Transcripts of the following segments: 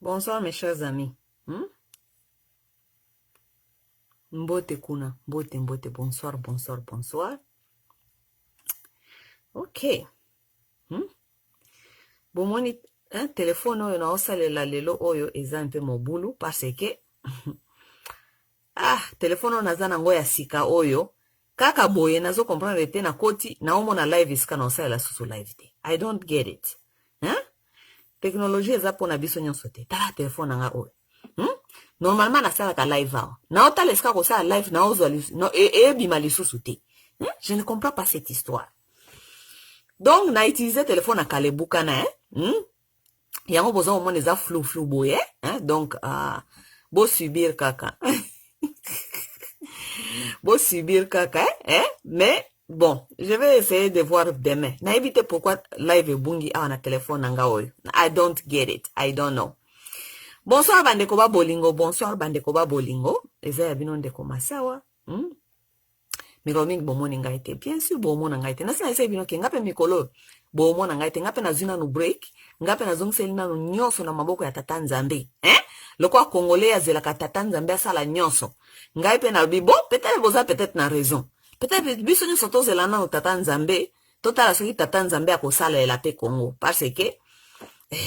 Bonsoir mes chers amis. Mbote kuna, mbote, bonsoir. Ok. Bomoni, téléphone oyo na osalela lelo oyo eza un peu mobulu parce que téléphone naza nango ya sika oyo kaka boye nazo comprendre te na koti na omona live isika na osalela susu live te. I don't get it. Technologie eza pona biso nyonso te. Tala téléphone nanga oyo. Normalement nasalaka live awa. Na otala esika kosala live na ozwa ebima lisusu te. Je ne comprends pas cette histoire. Donc na utiliser téléphone na kalebuka na yango boza omona eza flou boye donc bo subir kaka. Bo subir kaka mais bon, je vais essayer de voir demain. Na éviter pourquoi live ebungi awa na téléphone nanga oyo. I don't get it. I don't know. Bonsoir bandeko ba bolingo, bonsoir bandeko ba bolingo. Eza ya bino ndeko masawa. Mikolo mingi bomoni ngai te. Bien sûr bomona ngai te. Nasi na esa bino ke ngape mikolo bomona ngai te. Ngape na zina no break. Ngape na zongse lina no nyonso na maboko ya tata Nzambe. Lokwa Congolais ya zelaka tata Nzambe asala nyonso. Ngai pe na bibo, peut-être boza peut-être na raison. Peut-être biso nyonso tozelana no tata Nzambe. Totala soki tata Nzambe akosala ela pe Congo. Parce que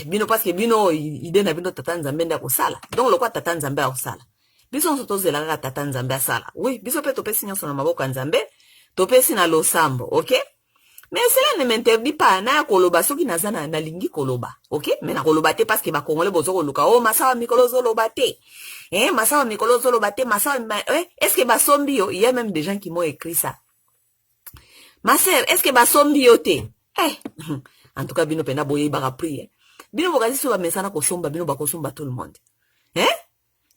bino parce que bino ide na bino tata Nzambe nda kosala. Donc lokwa tata Nzambe akosala. Biso nyonso tozelaka tata Nzambe asala. Oui, biso pe topesi nyonso na maboko ya Nzambe. Topesi na losambo, ok? Mais cela ne m'interdit pas na koloba soki naza na lingi koloba, ok? Mais na koloba te parce que ba Congolais bozo koluka masawa mikolo zoloba te. Masawa mikolo zoloba te, masawa est-ce que ba sombi yo, il y a même des gens qui m'ont écrit ça. Ma sœur, est-ce que ba sombi yo te? En tout cas bino pena boye ba prier. Bino bokazi so ba mesana ko somba bino ba ko somba tout le monde.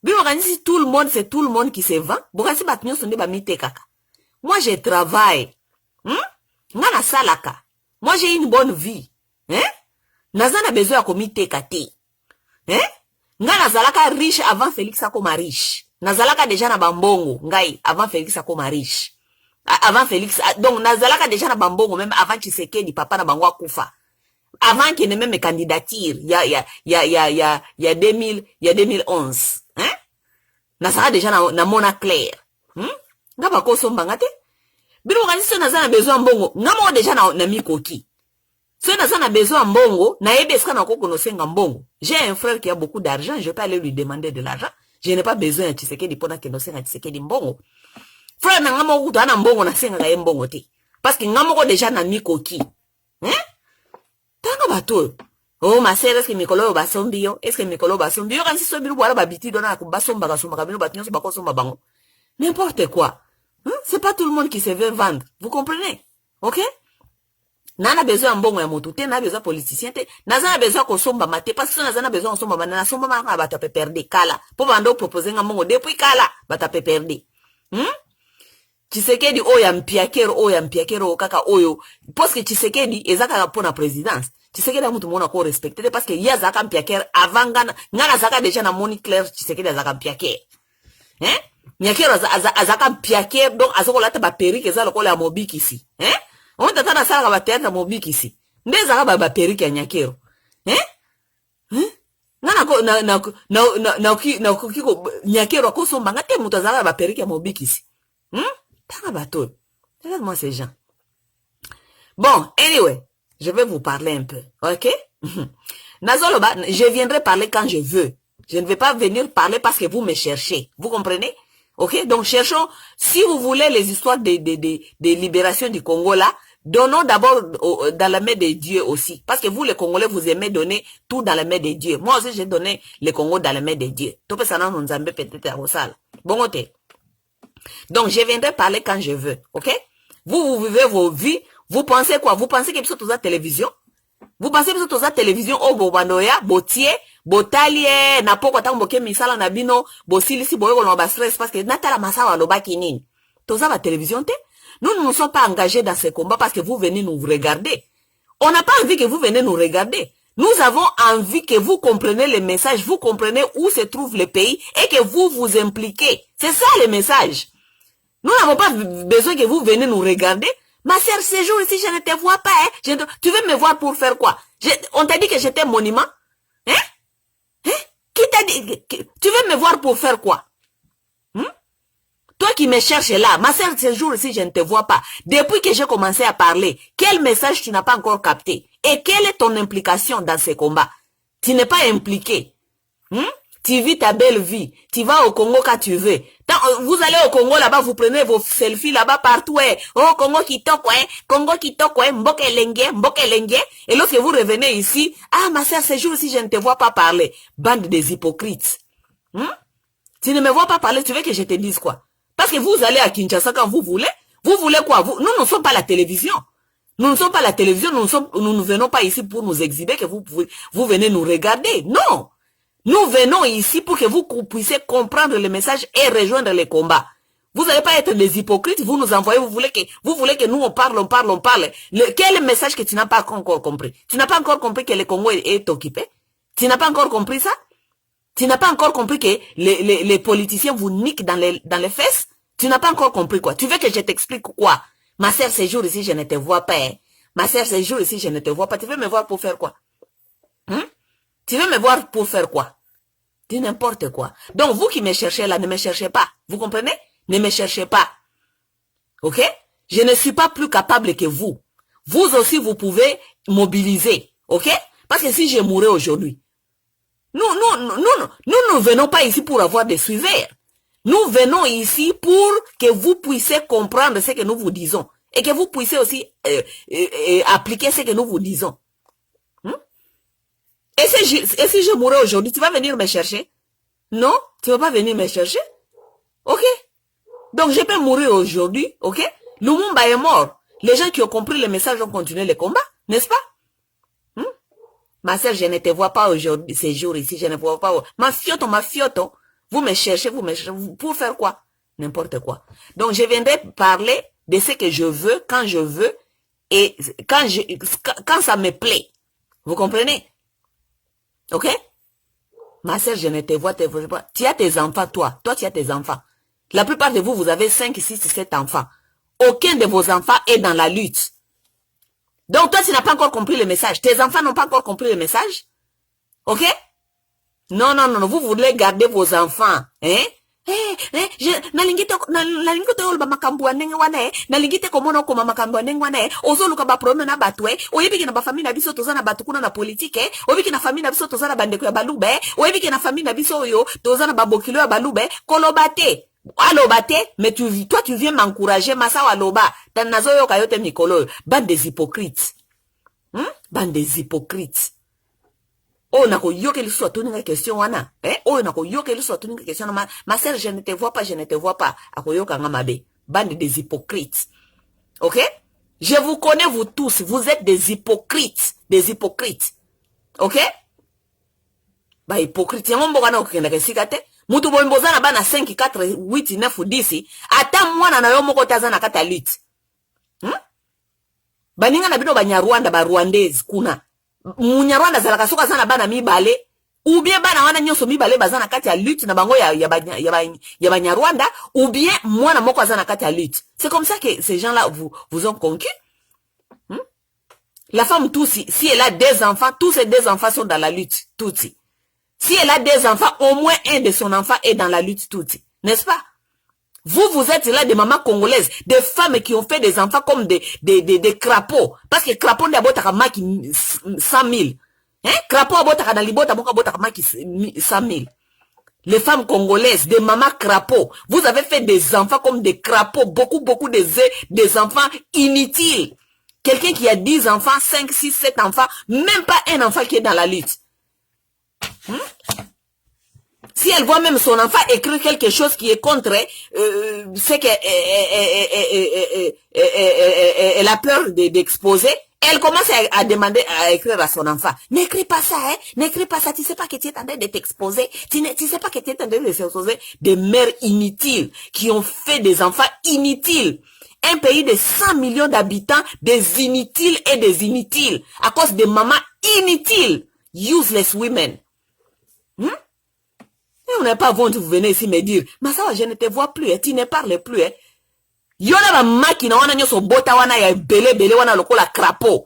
Bino bokazi tout le monde, c'est tout le monde qui se vend. Bokazi ba nyonso nde ba mite kaka. Moi je travaille. Ngana salaka. Moi j'ai une bonne vie. Nazana besoin ya komite kate. Ngana zalaka riche avant Félix akoma riche. Nazalaka déjà na bambongo ngai avant Félix akoma riche. Avant Félix donc nazalaka déjà na bambongo même avant Tshisekedi papa na bango akufa. Avant qu'il ne même candidature il y a 2011. Nazalaka déjà na mona clair. Ngaba ko somba ngate. Bino kasi so naza na besoin mbongo ngamo déjà na mikoki. So naza na besoin mbongo na yebe eska na koko no senga mbongo. J'ai un frère qui a beaucoup d'argent, je peux aller lui demander de l'argent. Je n'ai pas besoin de Tshisekedi pona ke no senga Tshisekedi mbongo. Frère na ngamo kuto ana mbongo na senga ka mbongo te. Parce que ngamo ko déjà na mikoki. Tanga bato. Oh ma sœur, est-ce que mikolo ba sombi yo? Est-ce que mikolo ba sombi yo kasi so bilu bwala ba biti dona ko ba somba ka bino ba nyonso ba ko somba bango. N'importe quoi. C'est pas tout le monde qui se veut vendre. Vous comprenez? Ok? Nana besoin mbongo ya moto te, na besoin politicien te, naza besoin ko somba mate parce que naza besoin somba banana somba maka bata pe perdre kala. Po bando proposer nga mbongo depuis kala bata pe perdre. Tshisekedi oya mpiakero kaka oyo parce que Tshisekedi ezaka pona présidence. Tshisekedi amutu mona ko respecter parce que yazaka mpiakero avant ngana zaka déjà na moni clair Tshisekedi azaka mpiakero. Nyakero azaka mpiakero donc azokolata ba perike za lokola ya mobikisi. On tata na sala ba théâtre mobikisi. Ndeza ba perike ya nyakero. Ngana ko na kiko nyakero ko somba ngate mutu azaka ba perike ya mobikisi. Tanga bato. Regarde-moi ces gens. Bon, anyway, je vais vous parler un peu, ok? Nazoloba, je viendrai parler quand je veux. Je ne vais pas venir parler parce que vous me cherchez. Vous comprenez? Ok? Donc, cherchons, si vous voulez les histoires de libération du Congo là, donnons d'abord dans la main de Dieu aussi. Parce que vous, les Congolais, vous aimez donner tout dans la main de Dieu. Moi aussi, j'ai donné le Congo dans la main de Dieu. Tope sana nzambe peut-être à Rosal. Bon, ok. Donc, je viendrai parler quand je veux. Ok? Vous vivez vos vies. Vous pensez quoi? Vous pensez que vous êtes à la télévision? Vous pensez que vous êtes à la télévision? Oh, bobandoya, botier, botalie, na poko tango boke misala na bino, bosilisi boyo lo ba stress parce que natala masawa lo ba kinini. Toza la télévision te? Nous ne nous sommes pas engagés dans ce combat parce que vous venez nous regarder. On n'a pas envie que vous venez nous regarder. Nous avons envie que vous compreniez le message, vous comprenez où se trouve le pays et que vous vous impliquez. C'est ça le message. Nous n'avons pas besoin que vous venez nous regarder. Ma sœur, ce jour ici, je ne te vois pas. Tu veux me voir pour faire quoi? On t'a dit que j'étais monument? Tu veux me voir pour faire quoi? Toi qui me cherches là, ma sœur, ce jour-ci, je ne te vois pas. Depuis que j'ai commencé à parler, quel message tu n'as pas encore capté? Et quelle est ton implication dans ces combats? Tu n'es pas impliqué. Tu vis ta belle vie. Tu vas au Congo quand tu veux. Vous allez au Congo là-bas, vous prenez vos selfies là-bas partout. Oh, Congo qui toque, Congo qui toque, mboke lengue. Et lorsque vous revenez ici, ah, ma sœur, ce jour-ci, je ne te vois pas parler. Bande des hypocrites. Tu ne me vois pas parler, tu veux que je te dise quoi? Parce que vous allez à Kinshasa quand vous voulez. Vous voulez quoi? Nous ne sommes pas la télévision. Nous ne sommes pas la télévision, nous ne venons pas ici pour nous exhiber, que vous venez nous regarder. Non. Nous venons ici pour que vous puissiez comprendre le message et rejoindre les combats. Vous n'allez pas être des hypocrites, vous nous envoyez, vous voulez que nous on parle. Quel est le message que tu n'as pas encore compris? Tu n'as pas encore compris que le Congo est occupé? Tu n'as pas encore compris ça? Tu n'as pas encore compris que les politiciens vous niquent dans les fesses? Tu n'as pas encore compris quoi? Tu veux que je t'explique quoi? Ma sœur, ces jours ici, je ne te vois pas. Ma sœur, ces jours ici, je ne te vois pas. Tu veux me voir pour faire quoi? Tu veux me voir pour faire quoi? Dis n'importe quoi. Donc, vous qui me cherchez là, ne me cherchez pas. Vous comprenez? Ne me cherchez pas. Ok? Je ne suis pas plus capable que vous. Vous aussi, vous pouvez mobiliser. Ok? Parce que si je mourais aujourd'hui, nous ne venons pas ici pour avoir des suiveurs. Nous venons ici pour que vous puissiez comprendre ce que nous vous disons. Et que vous puissiez aussi appliquer ce que nous vous disons. Et si je mourais aujourd'hui, tu vas venir me chercher? Non, tu ne vas pas venir me chercher? Ok? Donc je peux mourir aujourd'hui, ok? Lumumba est mort. Les gens qui ont compris le message ont continué le combat, n'est-ce pas? Ma sœur, je ne te vois pas aujourd'hui, ces jours ici, je ne vois pas. Ma fioto. Vous me cherchez, pour faire quoi? N'importe quoi. Donc je viendrai parler de ce que je veux, quand je veux, et quand ça me plaît. Vous comprenez? Ok? Ma sœur, je ne te vois pas. Tu as tes enfants, toi. Toi, tu as tes enfants. La plupart de vous, vous avez 5, 6, 7 enfants. Aucun de vos enfants est dans la lutte. Donc, toi, tu n'as pas encore compris le message. Tes enfants n'ont pas encore compris le message. Ok? Non, vous voulez garder vos enfants. Hein? Nalingite olba makambu anenge wane nalingite komono koma makambu anenge wane ozoluka ba problème na batwe oyebiki na ba famille na biso tozana batukuna na politique oyebiki na famille na biso tozana bandeko ya balube oyebiki na famille na biso oyo tozana babokilo ya balube kolobate alobate mais toi tu viens m'encourager masa waloba tanazo yo kayote mikolo bande des hypocrites. Bande des hypocrites. Oh, nako yoke li soit une question wana. Oh, nako yoke li soit une question. Ma sœur, je ne te vois pas. Ako yoka ngamabe. Bande des hypocrites. Ok? Je vous connais, vous tous. Vous êtes des hypocrites. Ok? Ba hypocrite. Yango mboka na okenda kesikate. Mutu boimboza na bana 5, 4, 8, 9, 10. Ata mwana na yo moko taza na kata lutte. Baninga na bino Banyarwanda, ba Rwandese kuna. Munyarwanda zalaka soka sana bana mibale ou bien bana wana nyoso mibale bazana kati ya lutte na bango ya Banyarwanda ou bien mwana moko azana kati ya lutte. C'est comme ça que ces gens-là vous ont conquis. La femme Tutsi, si elle a des enfants, tous ces deux enfants sont dans la lutte Tutsi. Si elle a des enfants, au moins un de son enfant est dans la lutte Tutsi. N'est-ce pas? Vous êtes là des mamans congolaises, des femmes qui ont fait des enfants comme des crapauds. Parce que crapauds n'a pas maki 100 000. Crapaud a bota dans libota moka bota maki 100 000. Les femmes congolaises, des mamans crapauds. Vous avez fait des enfants comme des crapauds, beaucoup des enfants inutiles. Quelqu'un qui a 10 enfants, 5, 6, 7 enfants, même pas un enfant qui est dans la lutte. Si elle voit même son enfant écrire quelque chose qui est contre ce qu'elle a peur d'exposer, elle commence à demander à écrire à son enfant. N'écris pas ça, n'écris pas ça. Tu sais pas que tu es en train de t'exposer. Tu sais pas que tu es en train de t'exposer. Des mères inutiles qui ont fait des enfants inutiles. Un pays de 100 millions d'habitants, des inutiles et des inutiles. À cause de mamans inutiles. Useless women. On n'est pas bon de vous venir ici me dire, mais ça, je ne te vois plus, tu ne parles plus. Yona ba makina wana nyoso bota wana ya bele wana lokola crapaud.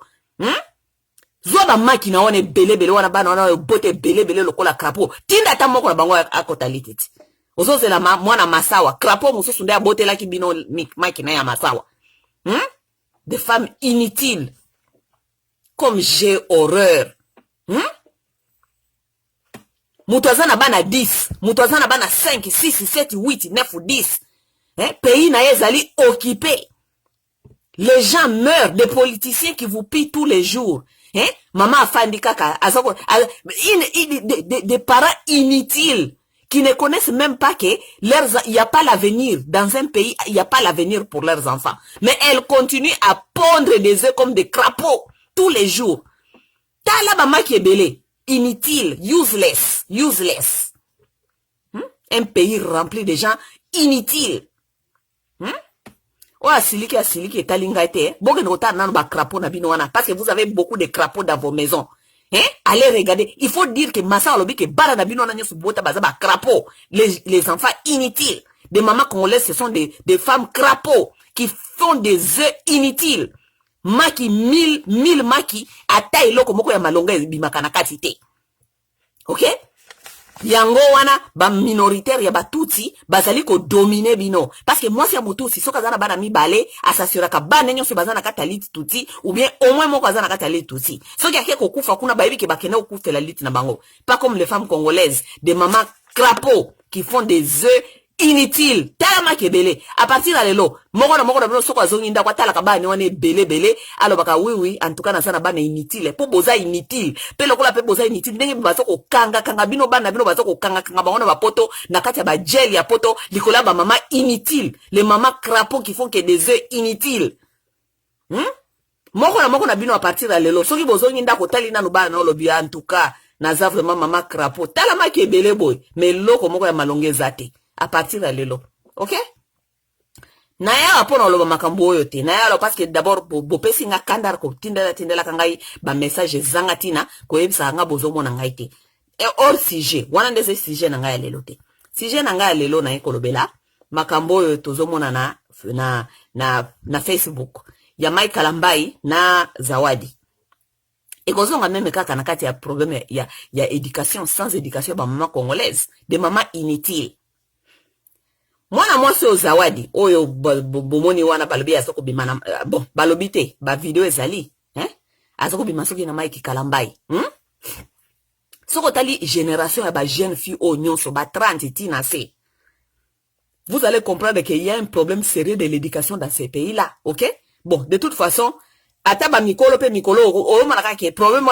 Zwa ba maki na wane bele wana bana wana bote bele lokola crapaud. Tinda ta moko na bango akota lititi. Ozo zela mwana masawa. Crapaud mususu nde bote la ki bino maki na ya masawa. Des femmes inutiles. Comme j'ai horreur. Mutwazana bana 10. Mutwazana bana 5, 6, 7, 8, 9, 10. Pays na ezali occupé. Les gens meurent, des politiciens qui vous pillent tous les jours. Maman afandi kaka, des parents inutiles qui ne connaissent même pas que il n'y a pas l'avenir. Dans un pays, il n'y a pas l'avenir pour leurs enfants. Mais elles continuent à pondre des œufs comme des crapauds tous les jours. Tala maman qui est belé, inutile, useless. Un pays rempli de gens inutiles. Asiliki etalinga ete. Bogen rota nan ba crapaud na bino wana. Parce que vous avez beaucoup de crapauds dans vos maisons. Allez regarder. Il faut dire que Massa olobi que bara na bino wana nyosu bota baza ba crapaud. Les enfants inutiles. Des mamans congolaises, ce sont des femmes crapauds qui font des œufs inutiles. Maki mille maki ata iloko moko ya malonga bimaka na kati te. OK? Yango wana ba minoritaire ya batuti bazali ko dominer bino parce que moi si amutusi soka zana bana mi balé asasura ka bana nyonso bazana kataliti tuti ou bien au moins moko bazana kataliti tuti soki yake ko kufa kuna bayibi ke bakena okufela liti na bango pas comme les femmes congolaises des mamans crapauds qui font des œufs inutiles tellement kebele à partir de lelo moko na bino soko zonginda kwa tala ka bana wane belé alors baka oui en tout cas na sana bana inutile po boza inutile pe lokola pe boza inutile ndenge bazoko kanga bino bana bino bazoko kanga bango ba poto na kati ya ba gel ya poto likola ba mama inutile les mamans crapauds qui font que des œufs inutiles moko na bino à partir de lelo soki bozonginda ko tali nanu bana olobi en tout cas naza vraiment mama crapaud tala ma kebele boy mais loko moko ya malongeza te à partir de lelo. OK? Naya apona loba makambo oyo te. Naya parce que d'abord bopesi nga kandar ko tindela kangai ba message zanga tina ko yebisa nga bozomona ngai te. Et hors sujet, wana ndese sujet na ngai lelo te. Sujet na ngai lelo na ekolobela makambo oyo tozomona na Facebook. Ya Mike Kalambai na Zawadi. Ekozonga même kaka na kati ya problème ya éducation sans éducation ba maman congolaise, des mamans inutiles. Mwana mwasi o Zawadi oyo bomoni wana balobi asoko bimana bon balobi te ba video ezali asoko bimasoki na Mike Kalambai soko tali génération ya ba jeune fille o nyonso ba 30 tina se vous allez comprendre qu'il y a un problème sérieux de l'éducation dans ces pays là. OK? Bon, de toute façon ata ba mikolo o manaka ke problème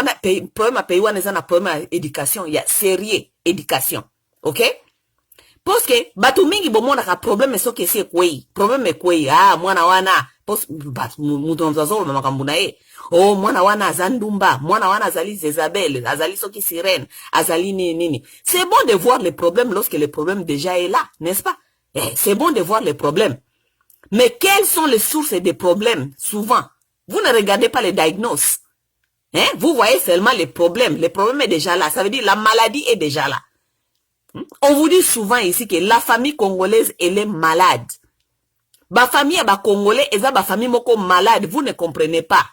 a pays wana za na problème éducation ya sérieux éducation. OK? Parce que batu mingi bomona ka problème soki esi kwei problème kwei mwana wana pos mutu mzazo mama kambuna mwana wana azandumba mwana wana azali Isabelle azali soki sirène azali nini c'est bon de voir les problèmes lorsque le problème déjà est là, n'est-ce pas? C'est bon de voir les problèmes, mais quelles sont les sources des problèmes? Souvent vous ne regardez pas les diagnostics, vous voyez seulement les problèmes. Le problème est déjà là, ça veut dire la maladie est déjà là. On vous dit souvent ici que la famille congolaise, elle est malade. Ba famille ba congolais, eza ba famille moko malade, vous ne comprenez pas.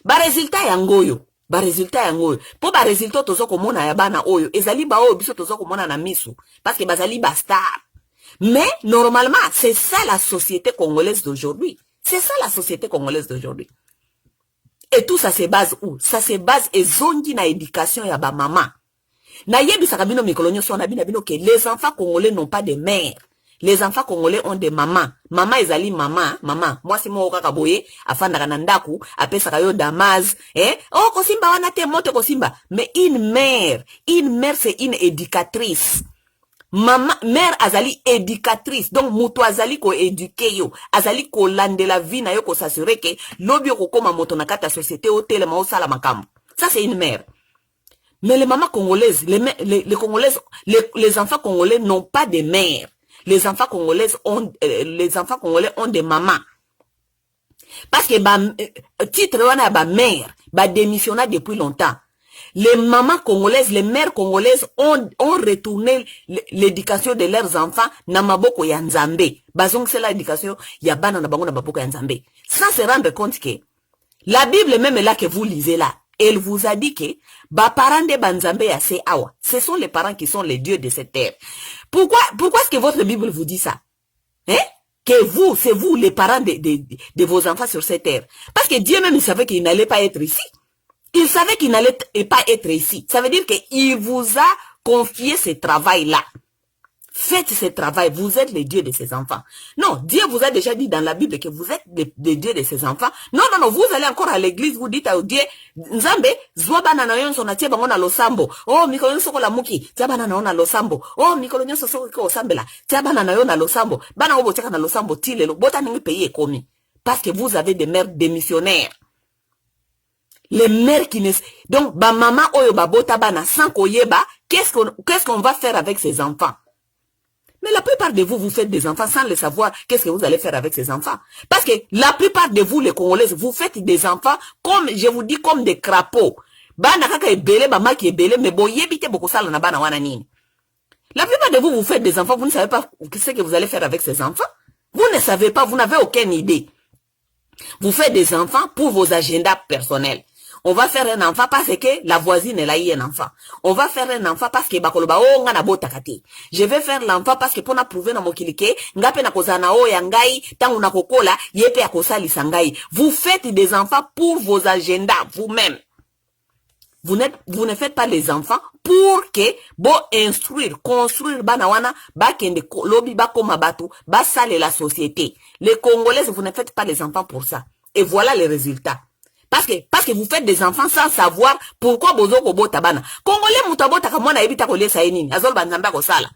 Ba résultat yangoyo. Po ba résultat tozo komona ya bana oyo, ezali ba oyo biso tozo komona na misu parce que bazali ba star. Mais normalement, c'est ça la société congolaise d'aujourd'hui. C'est ça la société congolaise d'aujourd'hui. Et tout ça se base où? Ça se base ezongi na éducation ya ba maman. Na yebisa kabino mikolonyo so na bino que les enfants congolais n'ont pas de mère. Les enfants congolais ont des mamans. Maman ezali maman. Moi si mo kaka boye afanda kana ndaku apesa kayo damaz, kosimba wana te moto kosimba. Mais une mère c'est une éducatrice. Maman, mère azali éducatrice. Donc muto azali ko éduquer yo, azali ko landela vie na yo ko s'assurer que lobi ko koma moto na kata société hôtel ma osala makambo. Ça c'est une mère. Mais les mamans congolaises, les congolaises, les enfants congolais n'ont pas de mère. Les enfants congolais ont des mamans. Parce que titre wana ba mère, ba démissionné depuis longtemps. Les mamans congolaises, les mères congolaises ont retourné l'éducation de leurs enfants na maboko ya Nzambe. Bazong c'est l'éducation ya bana na bango na maboko ya Nzambe. Sans se rendre compte que La Bible même là que vous lisez là, elle vous a dit que bah parents de Banzambe ya se awa, ce sont les parents qui sont les dieux de cette terre. Pourquoi est-ce que votre Bible vous dit ça? Hein? Que vous, c'est vous les parents de vos enfants sur cette terre. Parce que Dieu même il savait qu'il n'allait pas être ici. Il savait qu'il n'allait pas être ici. Ça veut dire qu'il vous a confié ce travail-là. Faites ce travail, vous êtes les dieux de ses enfants. Non, Dieu vous a déjà dit dans la Bible que vous êtes les dieux de ses enfants. Non, vous allez encore à l'église, vous dites à Dieu, Nzambe, zouabana na yonso na tie bango na losambo. Oh, mikolo nyonso ko la muki, tia bana na yo na losambo. Oh, mikolo nyonso so ko osambela, tia bana na yo na losambo. Bana obo tia na losambo tilelo, bota ningi payer komi. Parce que vous avez des mères démissionnaires. Les mères qui ne... Donc, ba maman oyo ba bota bana sans koyeba, qu'est-ce qu'on va faire avec ces enfants? Mais la plupart de vous, vous faites des enfants sans le savoir qu'est-ce que vous allez faire avec ces enfants. Parce que la plupart de vous, les Congolais, vous faites des enfants comme, je vous dis, comme des crapauds. Bana kaka ebele, ba maki ebele, mais bon, yebite beaucoup ça, na bana wana nini. La plupart de vous, vous faites des enfants, vous ne savez pas ce que vous allez faire avec ces enfants. Vous ne savez pas, vous n'avez aucune idée. Vous faites des enfants pour vos agendas personnels. On va faire un enfant parce que la voisine elle a eu un enfant. On va faire un enfant parce que bakoloba oh nga na bota kati. Je vais faire l'enfant parce que pour na prouver na mokilike ngape na kozana o ya ngai tangu na kokola yepe ya kosali sangai. Vous faites des enfants pour vos agendas vous-même. Vous ne faites pas les enfants pour que bo instruire, construire banawana ba kende lobi ba koma batu ba sale la société. Les Congolais, vous ne faites pas les enfants pour ça. Et voilà les résultats. Parce que vous faites des enfants sans savoir pourquoi bozo ko bota bana. Congolais mutabota ka mwana ebita ko lesa nini. Azol banzamba ko sala.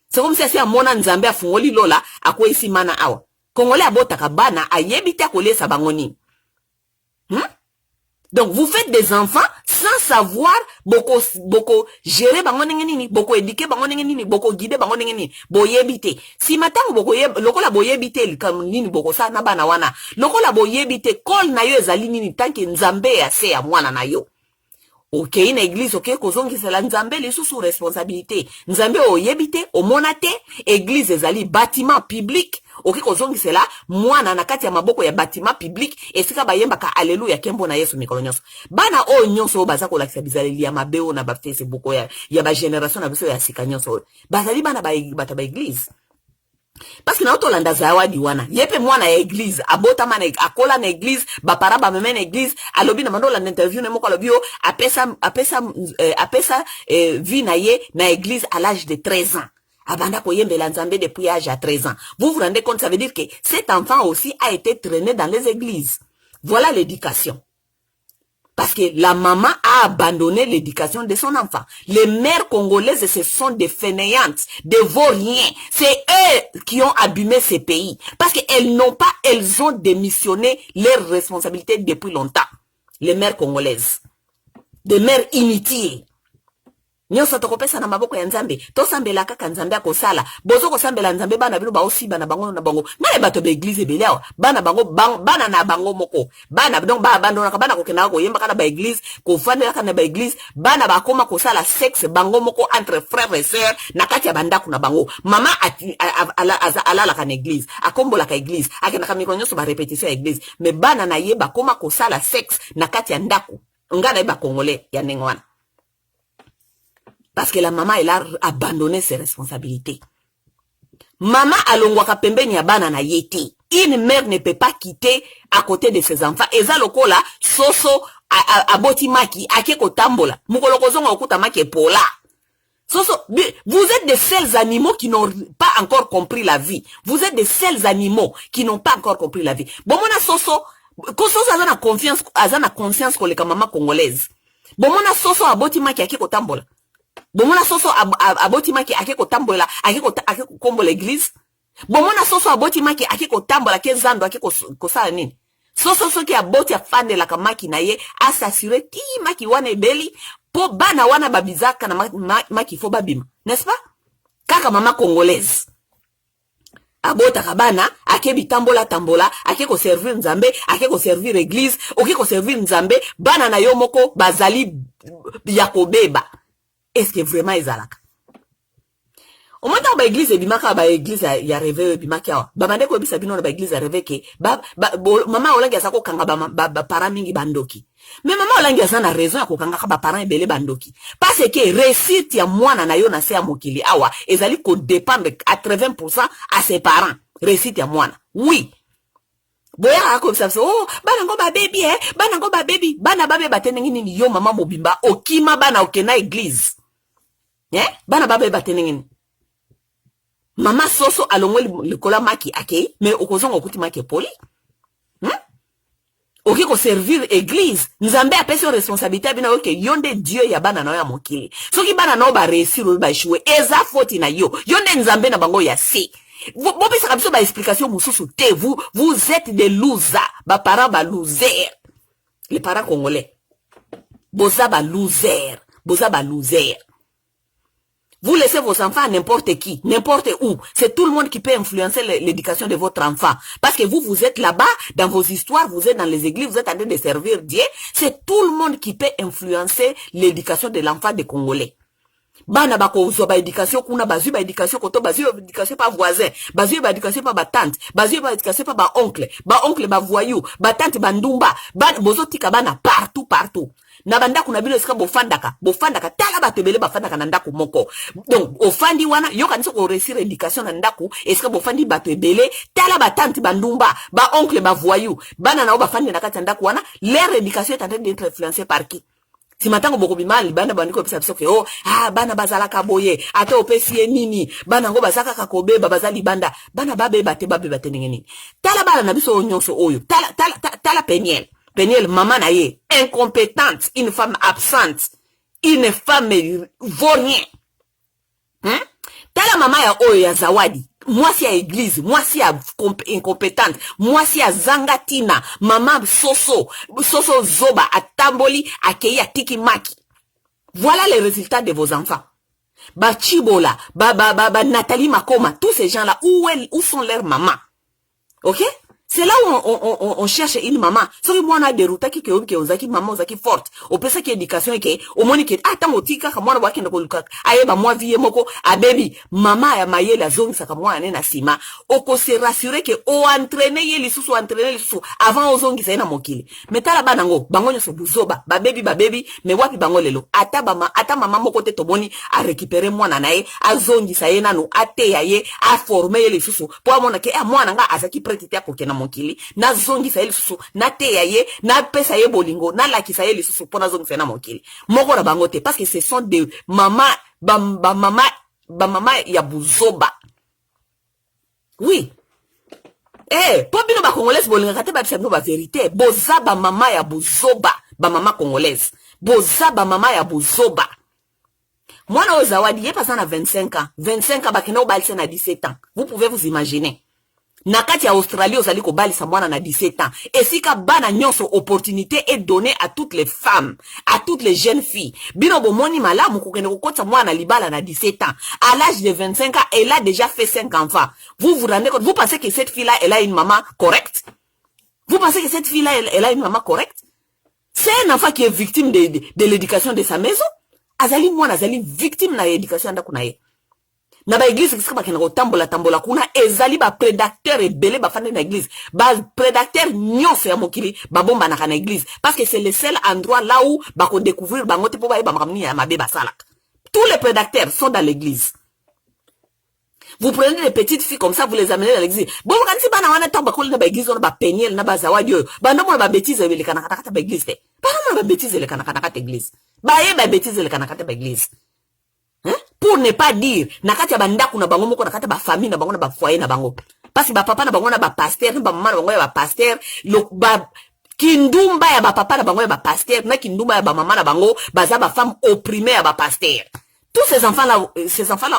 C'est comme si c'est mwana nzambe afungoli lola akwa isi mana awa. Congolais abota ka bana ayebita ko lesa bangoni. Donc vous faites des enfants sans savoir beaucoup gérer bango nini, beaucoup éduquer bango nini, beaucoup guider bango nini, boyebite. Si matango beaucoup lokola boyebite comme nini beaucoup ça na bana wana. Lokola boyebite kol na yo ezali nini tanki nzambe ya se ya mwana na yo. Ok, une église, ok, kozongi c'est la nzambe les sous responsabilité. Nzambe oyebite, omonate, église ezali bâtiment public. Ok, kozongi c'est là, mwana na kati ya maboko ya bâtiment public, esika bayemba ka alléluia kembo na Yesu mikolo nyonso. Bana o nyonso baza ko lakisa bizali ya mabeo na ba Facebook ya ba génération na biso ya sika nyonso. Bazali bana ba église. Parce que na otolanda zawadi wana yepe mwana ya église abota mana akola na église ba para ba meme na église alobi na mandola na interview na moko alobio apesa vie na ye na église à l'âge de 13 ans abanda ko yembela nzambe depuis l'âge à 13 ans. Vous vous rendez compte, ça veut dire que cet enfant aussi a été traîné dans les églises. Voilà l'éducation. Parce que la maman a abandonné l'éducation de son enfant. Les mères congolaises, ce sont des fainéantes, des vauriens. C'est eux qui ont abîmé ces pays. Parce qu'elles elles ont démissionné leurs responsabilités depuis longtemps. Les mères congolaises. Des mères inutiles. Nyonso tokopesa na maboko ya nzambe to sambela kaka nzambe akosala bozo ko sambela nzambe bana bino ba osiba na bango na bango ngale bato be église belewa bana bango bana na bango moko bana donc ba abandona bana ko kena ko yemba kana ba église ko fandela kana ba église bana ba koma ko sala sexe bango moko entre frères et sœurs na kati ya bandako na bango mama ala kana église akombola ka église akena ka mikro nyonso ba répétition ya église mais bana na ye ba koma ko sala sexe na kati ya ndako ngana ba congolais ya nengwana. Parce que la maman, elle a abandonné ses responsabilités. Maman alongwaka pembeni ya bana na yeti. Une mère ne peut pas quitter à côté de ses enfants. Eza lokola soso aboti maki akeko tambola. Mukolo kozonga okuta maki pola. Soso, vous êtes des seuls animaux qui n'ont pas encore compris la vie. Vous êtes des seuls animaux qui n'ont pas encore compris la vie. Bon mona soso, soso azana confiance, azana conscience koleka maman congolaise. Bon mona soso aboti maki akeko tambola. Bomona soso abotimaki akeko tambola akeko kombo l'église. Bomona soso abotimaki akeko tambola kezando akeko kosala nini. Soso ki aboti afande la kamaki na ye asasure ti maki wana ebeli po bana wana babizaka na maki fo babima. N'est-ce pas? Kaka mama congolaise. Abota kabana akebi tambola akeko servir nzambe akeko servir église okeko servir nzambe bana na yo moko bazali yakobeba. Est-ce que vraiment ezalaka? Au moins, dans l'église, l'église, il y a rêvé, bimaka. Bamande ko bisa bino na l'église a rêvé que, maman olangi asako kanga parents mingi bandoki. Mais maman olangi asana raison ko kanga parents ebele bandoki. Parce que réussite ya mwana na yo na se ya mokili awa, ezali ko dépendre 80% à ses parents. Réussite ya mwana. Oui. Boya ko bisa oh, bana ngo ba baby bana ngo ba baby, bana babe batenengi nini yo mama mobimba okima bana okena église. Bana babe batenengi nini. Mama soso alongwe le kola maki akei, mais okozongo okuti maki poli. Ok ko servir église. Nzambe a pesi responsabilité bina oke yonde Dieu ya bana na ya mokili. Soki bana na ba réussir ou ba échouer, eza faute na yo. Yonde nzambe na bango ya si. Vous pesa kabisa ba explication mususu te. Vous êtes des losers. Ba parents ba losers. Les parents congolais. Boza ba losers. Boza ba losers. Vous laissez vos enfants à n'importe qui, n'importe où. C'est tout le monde qui peut influencer l'éducation de votre enfant. Parce que vous êtes là-bas, dans vos histoires, vous êtes dans les églises, vous êtes en train de servir Dieu. C'est tout le monde qui peut influencer l'éducation de l'enfant des Congolais. Bana bako zo ba éducation kuna bazu ba éducation koto bazu ba éducation pas voisin, bazu ba éducation pas ba tante, bazu ba éducation pas ba oncle ba voyou, ba tante ba ndumba, ba bozo tika bana partout. Na banda kuna bino esika bofandaka tala batebele bafandaka na ndako moko. Donc ofandi wana yo kanisa ko réussir éducation na ndako esika bofandi batebele tala batante ba ndumba, ba oncle ba voyou, bana na bafandi na kati ndako wana, leur éducation est en train d'être influencée par qui? Si matango boko bimali bana bandiko pesa pesa oh bana bazala kaboye ate opesi nini bana ngo bazaka kakobeba bazali banda bana babe bate ningeni tala bana na biso nyonso oyo tala Peniel maman na ye incompétente, une femme absente, une femme vaurien. Tala maman ya oyo ya Zawadi, moi si à église, moi si à incompétente, moi si à zangatina, maman soso zoba atamboli akei atiki maki. Voilà les résultats de vos enfants. Ba Chibola, ba Nathalie Makoma, tous ces gens-là, où sont leurs mamans? OK? C'est là où on cherche une maman. Soki mwana deruta ki ke ozaki maman ozaki forte. O pesa ki éducation ke o moni ke tango tika ka mwana waki ndokoluka. Ayeba mwa vie moko a baby mama ya mayela zongi saka mwana na sima. Oko se rassurer ke o entraîner ye lisusu avant ozongi sa na mokili. Metala bana ngo bango nyoso buzoba ba baby me wapi bango lelo. Ata mama moko te toboni a récupérer mwana na ye azongi sa ye nanu ate ya ye a former ye lisusu. Po amona ke mwana nga azaki prêter ya kokena mokili na zongi sa ye lisusu na te ya ye na pesa ye bolingo na laki sa ye lisusu pona zongi sa na mokili moko na bango te parce que ce sont des mama mama ya buzoba. Oui po bino ba congolaise bolinga kate ba bisano ba vérité boza ba mama ya buzoba ba mama congolaise boza ba mama ya buzoba. Mwana o Zawadi ye passant à 25 ans bakena obalisa na 17 ans. Vous pouvez vous imaginer. Nakati ya Australie ozali ko balisa mwana na 17 ans. Et si ka bana nyonso opportunité est donnée à toutes les femmes, à toutes les jeunes filles. Bino bomoni malamu kokende kokota mwana libala na 17 ans. À l'âge de 25 ans, elle a déjà fait 5 enfants. Vous vous rendez compte? Vous pensez que cette fille-là, elle a une maman correcte? Vous pensez que cette fille-là, elle a une maman correcte? C'est un enfant qui est victime de l'éducation de sa maison. Azali mwana azali victime na l'éducation ndako ye. Na ba église kisika bakena ko tambola kuna ezali ba prédateur ebele ba fande na église ba prédateur nyonso ya mokili ba bomba na kana église parce que c'est le seul endroit là où ba ko découvrir ba ngote po ba makamni ya mabe ba salaka. Tous les prédateurs sont dans l'église. Vous prenez des petites filles comme ça, vous les amenez dans l'église. Bon, quand si bana wana tamba ko na ba église on ba Peniel na ba Zawadi yo ba ndo mo ba bêtise le kana kata ba église te ba mo ba bêtise le kana kata église ba ye ba bêtise le kana kata ba église. Pour ne pas dire nakati ya bandaku na bango moko nakati ba famille na bango na ba foyer na bango parce que ba papa na bango na ba pasteur ba mama na bango ya ba pasteur lo ba kindumba ya ba papa na bango ya ba pasteur na kindumba ya ba mama na bango baza ba femme opprimée ya ba pasteur. Tous ces enfants là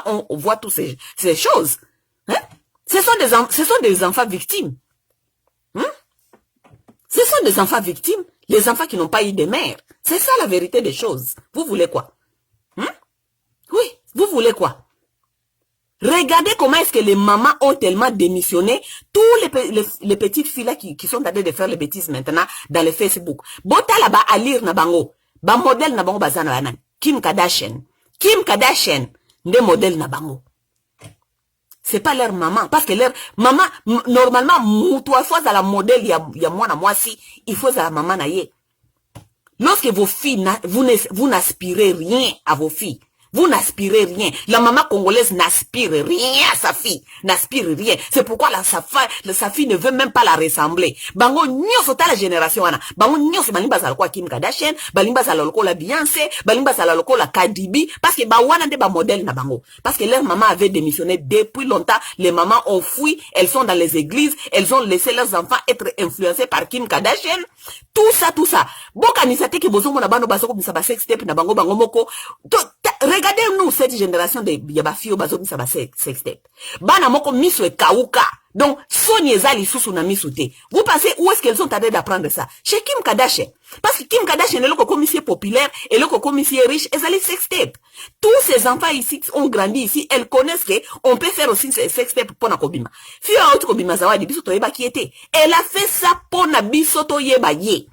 on voit tous ces choses ce sont des enfants victimes. Ce sont des enfants victimes, les enfants qui n'ont pas eu de mère. C'est ça la vérité des choses. Vous voulez quoi? Oui, vous voulez quoi? Regardez comment est-ce que les mamans ont tellement démissionné. Tous les petites filles là qui sont en train de faire les bêtises maintenant dans le Facebook. Bota là-bas à lire na bango. Ba modèle na bango bazana banan. Kim Kardashian. Nde modèle na bango. c'est pas leur maman. Parce que leur maman, normalement, toi, fois à la modèle, il y a moi si, il faut à la maman naïe. Lorsque vos filles, vous n'aspirez rien à vos filles. Vous n'aspirez rien. La maman congolaise n'aspire rien à sa fille. N'aspire rien. C'est pourquoi sa fille ne veut même pas la ressembler. Bango nyoso ta la génération wana. Bango nyoso balimba za lokwa Kim Kardashian, balimba za lokwa Beyoncé, balimba za lokwa Cardi B, parce que ba wana de ba modèle na bango. Parce que leur maman avait démissionné depuis longtemps. Les mamans ont fui, elles sont dans les églises, elles ont laissé leurs enfants être influencés par Kim Kardashian. Tout ça. Boka ni sate ki bozo mona bano basoko bisa ba sex tape na bango moko. Regardez-nous cette génération de Yabafio Bazobi Saba sex tape. Bana moko miso e kauka. Donc, Sony ezali susu na misute. Vous pensez où est-ce qu'elles sont en train d'apprendre ça? Chez Kim Kardashian. Parce que Kim Kardashian est le commissaire populaire et le commissaire riche, ezali sex tape. Tous ces enfants ici ont grandi ici, elles connaissent que on peut faire aussi sex tape pour na kobima. Fio a autre kobima zawadi biso toyeba qui était. Elle a fait ça pour na biso toyeba ye.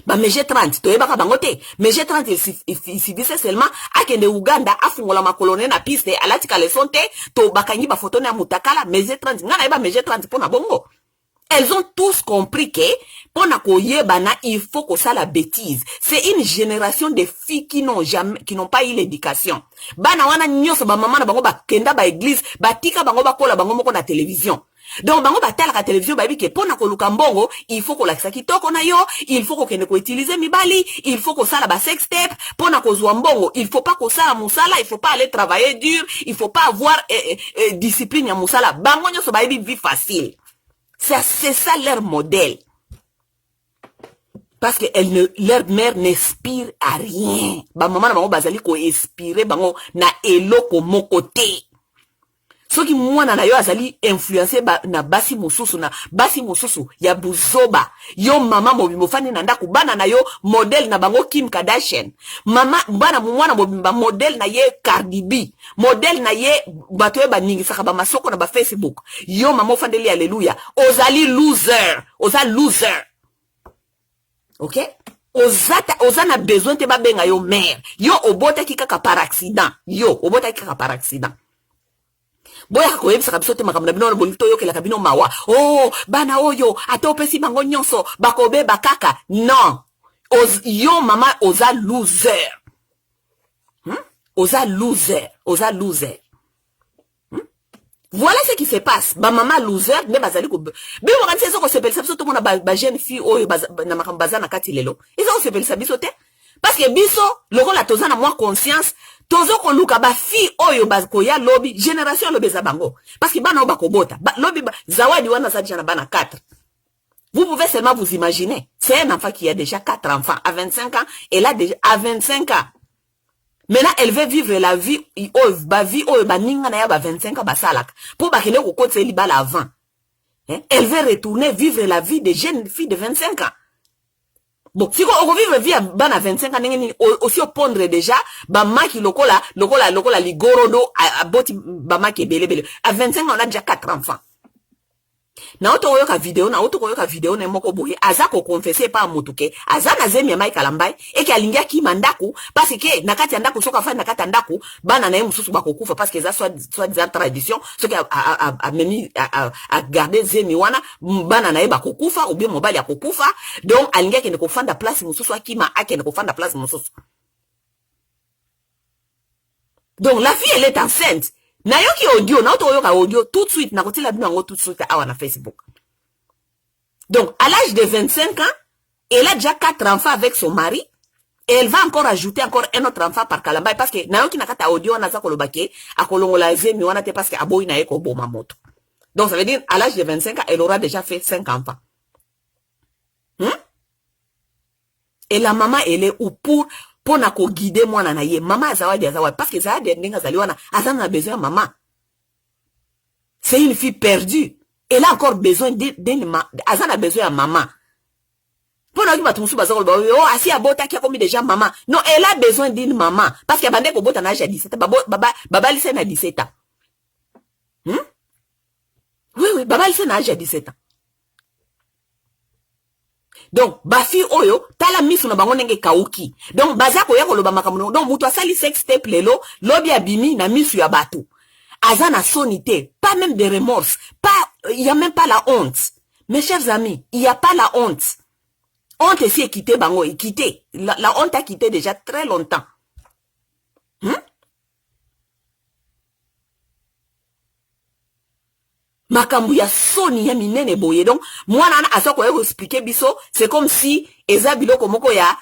Bah, mais G30, toyeba ka bangote. Mais G30, il suffisait seulement à kende Uganda, à fungola ma colonne na piste, à la tika le sonte, to bakanyi ba photo na mutakala, mais G30, ngana eba mais G30 pour na bongo. Elles ont tous compris que, pour na koyebana, il faut que ça la bêtise. C'est une génération de filles qui n'ont pas eu l'éducation. Bana wana nyos ba maman na bango ba kenda ba église, ba tika bango ba kola bango moko na télévision. Donc bango batala la télévision babi ke pona koluka mbongo, il faut ko lakisa kitoko na yo, il faut ko kende ko utiliser mibali, il faut ko sala ba sex tape, pona ko zwa mbongo, il faut pas ko sala musala, il faut pas aller travailler dur, il faut pas avoir discipline ya musala. Bango nyoso babi vie facile. C'est ça leur modèle. Parce que leur mère n'inspire à rien. Ba maman na bango bazali ko inspirer bango na eloko mokote. Soki mwana na yo azali influencé na basi mususu ya buzoba. Yo mama mobimbo fani na ndaku bana na yo modèle na bango Kim Kardashian. Mama bana mwana mobimba modèle na ye Cardi B. Modèle na ye batoye ba ningi saka ba masoko na ba Facebook. Yo mama fandeli alléluia. Ozali loser. Loser. OK? Oza na besoin te ba benga yo mère. Yo obota ki kaka par accident. Boya ko yebisa kabiso te makamna bino bolito yo kela kabino mawa. Oh, bana oyo, ate opesi bango nyonso, bakobe bakaka. Non. Yo mama oza loser. Oza loser. Voilà ce qui se passe. Ba mama loser, ne bazali ko. Bi mo kan seso ko sepel sabiso to mona ba jeune fille oyo na makambaza na kati lelo. Izo ko sepel sabiso te. Parce que biso, loko la tozana moi conscience, tozo ko luka ba fi oyo bazko ya lobby, génération lobe za bango. Parce que bana obako bota. Lobby zawadi wana sa jana bana 4. Vous pouvez seulement vous imaginer. C'est un enfant qui a déjà 4 enfants. À 25 ans, elle a déjà, à 25 ans. Maintenant, elle veut vivre la vie, ninga na ya ba 25 ans basalak. Pour bakele ko kote liba la avant. Elle veut retourner vivre la vie des jeunes filles de 25 ans. Bon, si on vivre vie à 25 ans, aussi au pondre déjà, ba maki lokola ligorodo, a boti ba maki bele. À 25 ans, on a déjà 4 enfants. Na oto koyoka video na moko boye, aza ko confesser pa motuke, aza na zemi ya mai kalambai, eki alingia ki mandaku, parce que nakati andaku soka fa nakati andaku, bana na mususu bako kufa parce que ça soit des traditions, ce qui a garder zemi wana, bana na bako kufa ou bien mobali akokufa, donc alingia ki ne ko fanda place mususu akima ake ne ko fanda place mususu. Donc la fille elle est enceinte. Na yoki audio, na otoyoka audio, tout de suite, na koti la bino tout de suite, awa na Facebook. Donc, à l'âge de 25 ans, elle a déjà 4 enfants avec son mari, et elle va encore ajouter encore un autre enfant par kalambay, parce que, na yoki nakata audio, na za kolobake, akolongola zemi wana te, parce que aboy na eko boma moto. Donc, ça veut dire, à l'âge de 25 ans, elle aura déjà fait 5 enfants. Et la maman, elle est où pour na ko guider mwana na ye mama zawadi parce que zawadi ndinga zaliwana azana besoin maman. C'est une fille perdue. Elle a encore besoin azana besoin à maman. Pour na kiba tumusu bazako oh asi abota ki akomi déjà maman. Non, elle a besoin d'une maman parce que bande ko bota na âge à 17 ans. Baba lycée na 17 ans. Oui, baba lycée na âge à 17 ans. Donc, bafi oyo, tala misu na bango nenge kauki. Donc, bazako ya koloba makamuno. Donc, mutu asali sex tape lelo, lobi abimi na misu ya batu. Azana sonité, pas même de remords, il n'y a même pas la honte. Mes chers amis, il n'y a pas la honte. Honte ici est quitté, bango, est quitté. La honte a quitté déjà très longtemps. Makambu ya soni ya minene boye. Donc, moi, nana, à ce qu'on a expliqué, biso, c'est comme si, eza biloko moko ya,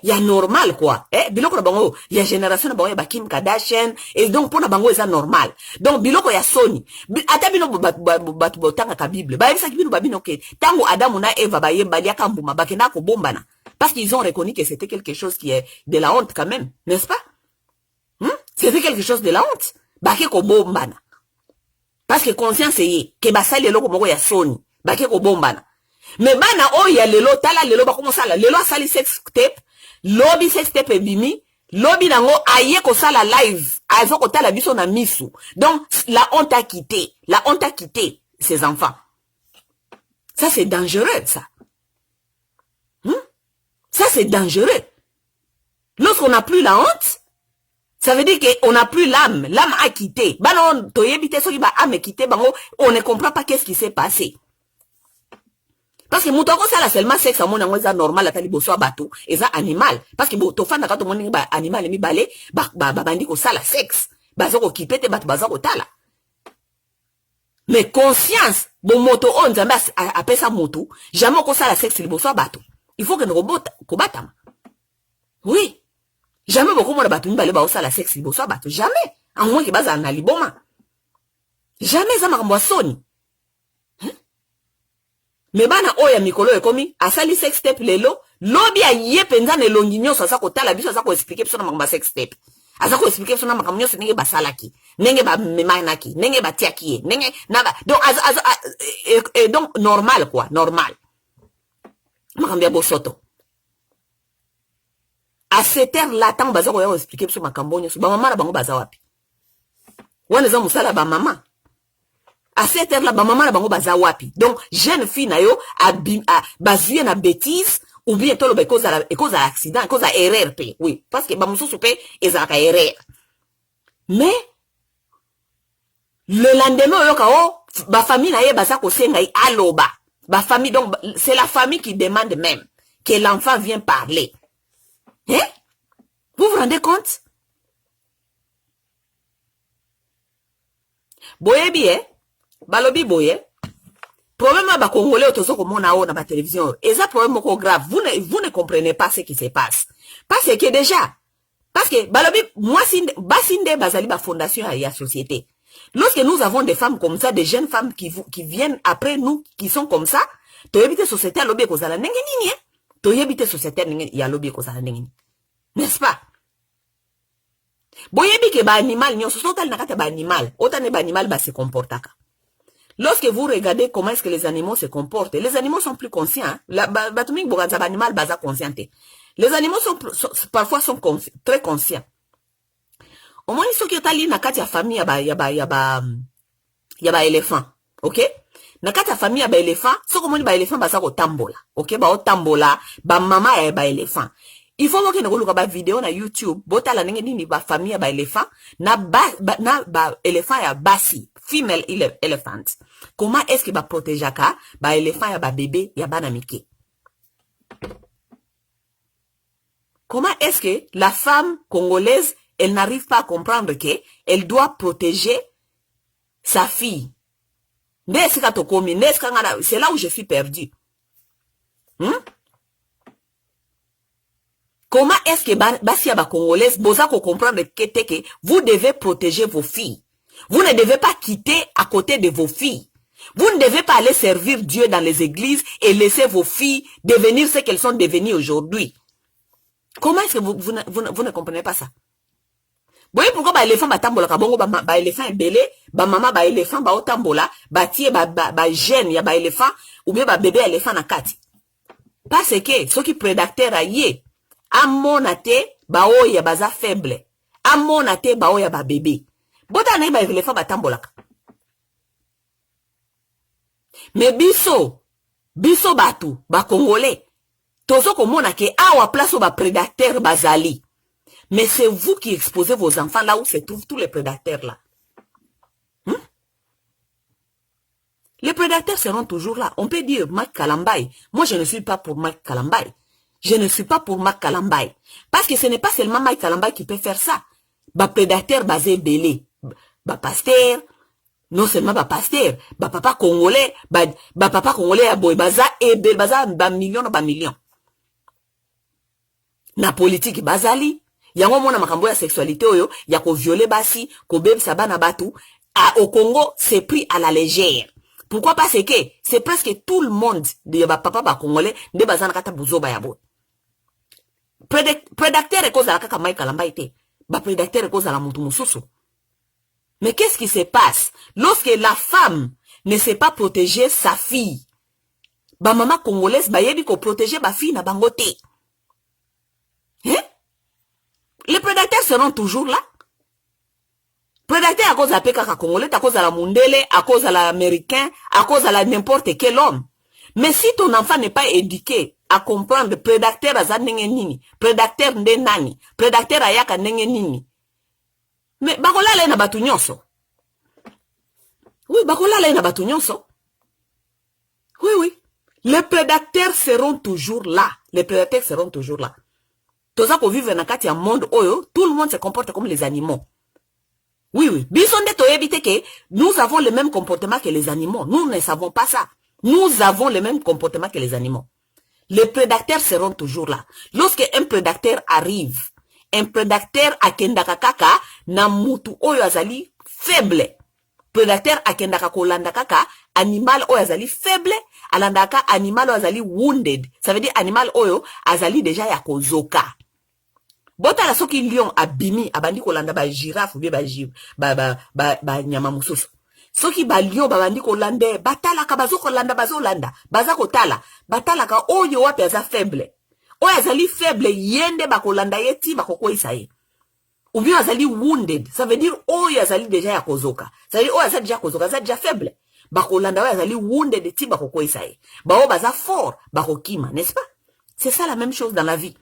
ya normal, quoi. Biloko na bango, ya génération na bango ya Kim Kardashian, et donc, pour na bango, eza normal. Donc, biloko ya soni. Ata bino batu botanga ka Bible. Ba yebisa ki bino babino ke, tango Adamu na Eva ba yeba liaka mbuma, bakena ko bombana. Parce qu'ils ont reconnu que c'était quelque chose qui est de la honte quand même, n'est-ce pas? C'était quelque chose de la honte. Bake ko bombana. Parce que conscience est que basali lelo ko ya soni bake ko bombana mais bana o ya lelo tala lelo ba komo sala lelo asali sex tape lobby sex tape bimi lobby nango aye ko sala live azo ko tala biso na misu. Donc la honte a quitté ses enfants. Ça c'est dangereux ça. Ça c'est dangereux. Lorsqu'on n'a plus la honte, ça veut dire qu'on n'a plus l'âme. L'âme a quitté. On ne comprend pas qu'est-ce qui s'est passé. Parce que moutoko ça la seulement sexe à mon angoisa normal la talibo soit bateau et ça animal. Parce que to fan quand mon animal mi balé bandi ko ça la sexe. Bazoko kipete bat bazoko tala. Mais conscience bon moto on zamba appelle ça moto. Jamais ko ça la sexe libo soit bateau. Il faut que nous robot ko batama. Oui. Jamais beaucoup de bateau n'balé ba la sexe libo soit bateau. Jamais. En moins que baza na liboma. Jamais ça m'a soni. Mais bana oya mikolo ekomi asali sex tape lelo lobi aye penza ne longinyo sa ko tala biso sa ko expliquer biso na makamba sex tape. Asa ko expliquer biso na makamnyo se nenge basalaki. Nenge ba memanaki, nenge ba tiaki, nenge na ba donc donc normal quoi, normal. Makambia bosoto. À cette heure-là, tant baza ko expliquer biso makambonyo so ba mama na bango baza wapi. Wana za musala ba mama. À cette heure-là, maman na bango baza wapi. Donc, jeune fille na yo basé na bêtise ou bien tolo ba cause à l'accident, cause à erreur pe. Oui, parce que ba mususu pe ezaka erreur. Mais le lendemain yo kao ba famille na ye baza ko senga aloba. Ba famille donc c'est la famille qui demande même que l'enfant vienne parler. Hein? Vous vous rendez compte? Boyebi balobi boye problème ba congolais otozo ko mona o na ba télévision et ça problème moko grave vous ne comprenez pas ce qui se passe parce que déjà parce que balobi moi basinde bazali ba fondation ya société lorsque nous avons des femmes comme ça des jeunes femmes qui viennent après nous qui sont comme ça to yebite société a lobi ko zala ndenge nini to yebite société ya lobi ko zala ndenge nini n'est-ce pas boyebi ke ba animal nyonso total na kata ba animal otane ba animal ba se comportaka. Lorsque vous regardez comment est-ce que les animaux se comportent, les animaux sont plus conscients. Les animaux parfois sont très conscients. Au moins, ils sont qui na kati ya famille yaba éléphant, ok? Na kati ya famille yaba éléphant, so comme ba éléphant baza ko tambola, ok? Ba o tambola, ba mama ya ba éléphant. Il faut que nous regardions une vidéo na YouTube, bota la nenge ni ba famille ba éléphant, na ba éléphant ya basi, female elephant. Comment est-ce qu'il va protéger ba éléphant ya ba bébé ya bana mike? Comment est-ce que la femme congolaise, elle n'arrive pas à comprendre que elle doit protéger sa fille? C'est là où je suis perdu. Comment est-ce que Basia ba congolaise, boza ko comprendre que vous devez protéger vos filles. Vous ne devez pas quitter à côté de vos filles. Vous ne devez pas aller servir Dieu dans les églises et laisser vos filles devenir ce qu'elles sont devenues aujourd'hui. Comment est-ce que vous ne comprenez pas ça? Vous voyez pourquoi ba éléphant ba tambola ka bongo ba éléphant belé, ba mama ba éléphant ba otambola, ba tie ba jeune ya ba éléphant ou bien ba bébé éléphant na kati. Parce que ceux qui prédateurs aye amonate ba oya baza faible. Amonate ba oya ba bébé. Bota na ba éléphant ba tambola. Mais biso batu ba congolais tozo komona ke awa place ba prédateurs bazali. Mais c'est vous qui exposez vos enfants là où se trouvent tous les prédateurs là. Les prédateurs seront toujours là. On peut dire Marc Kalambay. Moi, je ne suis pas pour Marc Kalambay. Je ne suis pas pour Marc Kalambay. Parce que ce n'est pas seulement Marc Kalambay qui peut faire ça. Bah, prédateur basé belé. Bah, pasteur. Non seulement bah, pasteur. Bah, papa congolais. Bah, papa congolais à boy. Baza et bel. Baza, bah, million, bah, million. Na politique, bazali. Yango mona makambo ya sexualité oyo. Ya ko violer basi. Ko bebe sabana batu. Au Congo, c'est pris à la légère. Pourquoi? Parce que c'est presque tout le monde de papa congolais de bazana kata buzo bayabo. Prédateur est cause à la kaka Mike Kalamba été. Prédateur est cause à la mutu mususu. Mais qu'est-ce qui se passe lorsque la femme ne sait pas protéger sa fille? Maman congolaise yebi ko protéger ba fille na bangote. Hein? Les prédateurs seront toujours là. Prédateur à cause de la PKK congolais, à cause de la Mundele, à cause de l'américain, à cause de la n'importe quel homme. Mais si ton enfant n'est pas éduqué à comprendre prédateur à zanenge nini, prédateur nde nani, prédateur à yaka nenge nini. Mais bakola la na batu nyonso. Oui, bakola la na batu nyonso. Oui, oui. Les prédateurs seront toujours là. Les prédateurs seront toujours là. Toza ko vivre na kati ya monde oyo, tout le monde se comporte comme les animaux. Oui, oui. Bisonde to éviter que nous avons le même comportement que les animaux. Nous ne savons pas ça. Nous avons le même comportement que les animaux. Les prédateurs seront toujours là. Lorsque un prédateur arrive, un prédateur akendaka kaka na mutu oyo azali faible. Prédateur akendaka kolanda kaka animal oyo azali faible, alandaka animal oyo azali wounded. Ça veut dire animal oyo azali déjà ya kozoka. Bota la soki lion abimi abandi kolanda ba girafe ou bien ba nyama mususu. Soki ba lion babandi kolande batala ka bazo kolanda baza kotala batala ka oyo wapi aza faible. Oyo azali faible yende bakolanda yeti bakokoisa ye. Ou bien azali wounded, ça veut dire oyo azali déjà ya kozoka. Ça veut dire oyo azali déjà kozoka, azali déjà faible. Bakolanda oyo azali wounded ti bakokoisa ye. Ba o baza fort bakokima, n'est-ce pas? C'est ça la même chose dans la vie.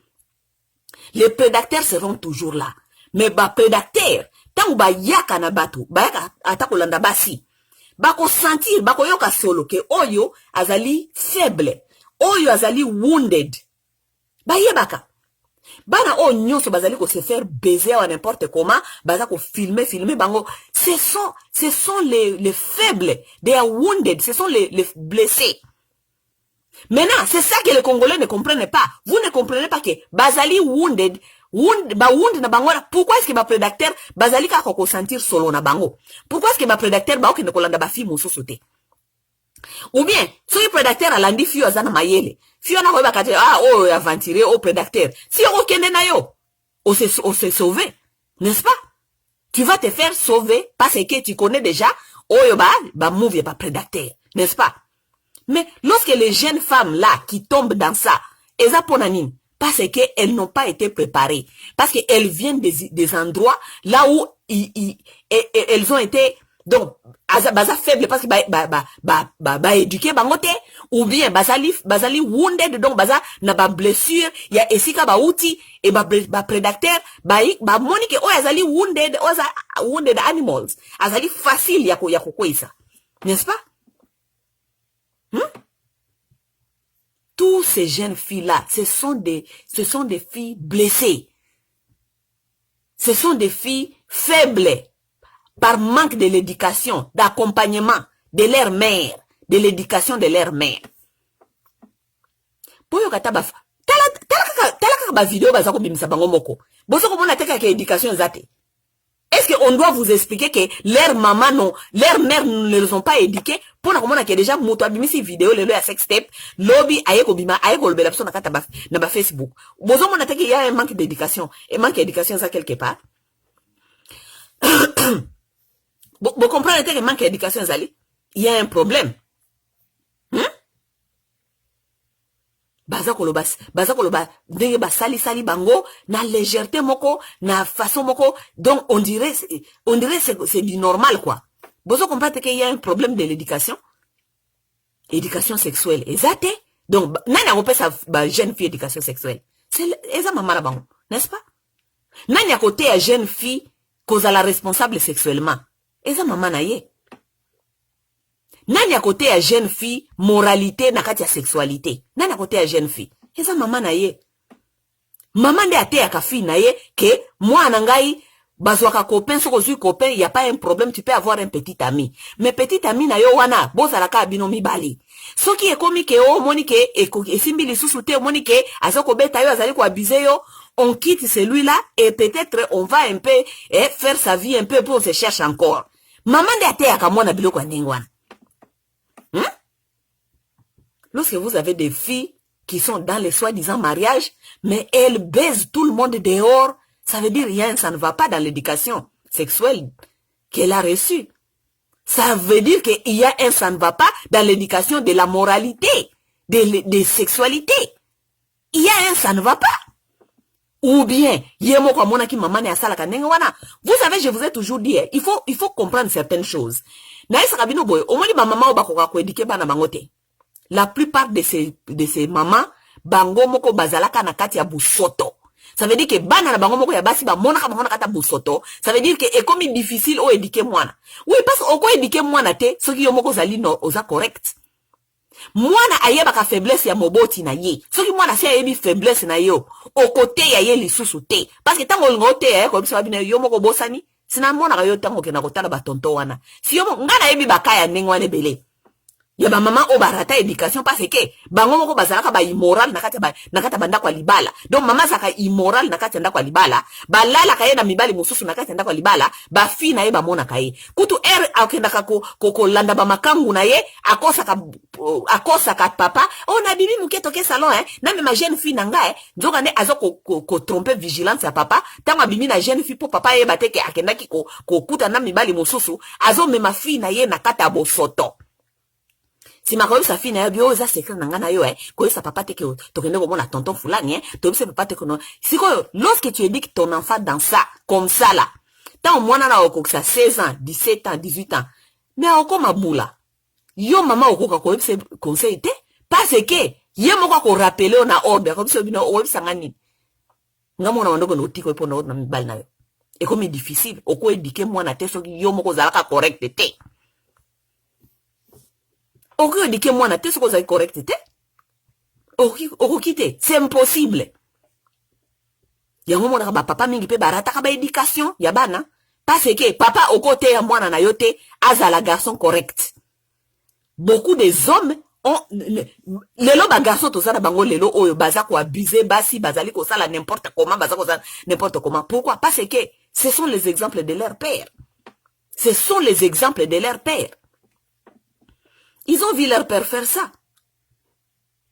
Les prédateurs seront toujours là. Mais prédateurs, tant ba yaka na batu, ba yaka atakolanda basi, bako sentir, bako yoka solo ke oyo azali faible, oyo azali wounded. Ba yebaka. Bana o nyonso bazali ko se faire baiser ou n'importe comment, baza ko filmer bango. Ce sont les faibles, they are wounded, ce sont les blessés. Maintenant, c'est ça que les Congolais ne comprennent pas. Vous ne comprenez pas que Bazali wounded, wound na bango. Pourquoi est-ce que ma prédateur Bazali ka ko sentir solo na bango? Pourquoi est-ce que ma prédateur ba okende kolanda ba fi mususu te? Ou bien, so le prédateur alandi fi azana mayele. Fi ona ko ba kate oh aventurer au prédateur. Si on okende na yo, on se sauver, n'est-ce pas? Tu vas te faire sauver parce que tu connais déjà oyo ba move ba prédateur, n'est-ce pas? Mais lorsque les jeunes femmes là qui tombent dans ça, elles apprennent parce qu'elles n'ont pas été préparées. Parce qu'elles viennent des endroits là où elles ont été donc baza faible parce que éduqué bangote ou bien bazali wounded donc baza na ba blessure ya esika ba outil et ba prédateur ba monique o azali wounded animals azali facile ya kokoisa, n'est-ce pas? Tous ces jeunes filles-là, ce sont des filles blessées. Ce sont des filles faibles par manque de l'éducation, d'accompagnement de leur mère, de l'éducation de leur mère. Pour yo kata ba talaka ba vidéo ba za ko bimisa bango moko. Bozo ko mona teka ke éducation zate. Est-ce qu'on doit vous expliquer que leurs mères ne les ont pas éduqués pour na komona que déjà moto abimisi vidéo lelo ya sex tape lobby ayeko bima ayeko lobela biso na kata na ba Facebook. Bozo mona teke il y a un manque d'éducation et manque d'éducation ça quelque part. Vous comprenez que manque d'éducation zali, il y a un problème. Baza koloba ndenge ba sali bango na légèreté moko na façon moko, donc on dirait c'est du normal quoi. Bozo comprendre qu'il y a un problème de l'éducation sexuelle exacte. Donc nani akope sa ba jeune fille éducation sexuelle, c'est eza mama la bango, n'est-ce pas? Nani akote ya jeune fille cause la responsable sexuellement, eza mama na ye. Nani à côté à jeune fille, moralité, na kati ya sexualité. Nani à côté à jeune fille. Et ça, maman na ye. Maman de ate à ka fille na ye, que moi nangai, bazwaka copain, so kozui copain, y a pas un problème, tu peux avoir un petit ami. Mais petit ami na yo wana, bozalaka abino mibali. So qui est komi ke o moni ke, e simbi li susute moni ke, azoko beta yo, azali ko abize yo, on quitte celui-là, et peut-être on va un peu, faire sa vie un peu, pour on se cherche encore. Maman de ate à ka mwana biloko ndengwana. Lorsque vous avez des filles qui sont dans les soi-disant mariages, mais elles baisent tout le monde dehors, ça veut dire rien, ça ne va pas dans l'éducation sexuelle qu'elle a reçue. Ça veut dire qu'il y a un ça ne va pas dans l'éducation de la moralité, de sexualité. Il y a un ça ne va pas. Ou bien, vous savez, je vous ai toujours dit, il faut comprendre certaines choses. La plupart de ces mamans, bango moko bazalaka na kati ya busoto. Ça veut dire que bana na bango moko ya basi ba mona kata busoto. Ça veut dire que est comme difficile o éduquer mwana. Oui, parce que oko éduquer mwana te, soki yo moko zali no oza correct. Mwana ayeba ka faiblesse ya moboti na ye. Soki mwana si ayebi faiblesse na yo, au côté ya ye lisusu te. Parce que tango ngote ko biso babina yo moko bosani, sina mwana ka yo tango ke na kotala ba tonto wana. Si yo ngana yebi bakaya ndengwane bele. Ya ba maman o barata éducation parce que bango moko bazalaka ba immoral nakata banda kwa libala. Donc maman saka immoral nakata nda kwa libala, balala kaye na mibali mususu nakata nda kwa libala, ba fi na ye ba mona kaye. Kutu akenda ko landa ba makangu na ye, akosa ka papa, on a bibi muketo ke salon na me ma jeune fille nanga nzoka ne azo ko tromper vigilance ya papa, tanga bimi na jeune fille po papa ye bateke akenda ki ko kuta na mibali mususu, azo me ma fille na ye nakata bo soto. Si ma sa fille na bio za secret na ngana yo ko sa papa te ke to kende ko mona tonton fulani to se papa te ko no siko lorsque tu éduques ton enfant dans ça comme ça là tant mwana na oko ça 16 ans 17 ans 18 ans mais oko mabula yo mama oko ko se conseil te parce que ye moko ko rappeler na ordre comme ça bino o sangani ngamona ndoko no tiko po na mibali na yo et comme difficile oko éduquer mwana te so yo moko zalaka correct te. Oko dike mwana te soko za correct te. Oko kite, c'est impossible. Yango mwana ba papa mingi pe barata ka ba éducation ya bana parce que papa oko te ya mwana na yote azala garçon correct. Beaucoup des hommes ont lelo ba garçon to sala bango lelo oyo baza ko abuser basi bazali ko sala n'importe comment baza ko sala n'importe comment. Pourquoi? Parce que ce sont les exemples de leur père. Ce sont les exemples de leur père. Ils ont vu leur père faire ça.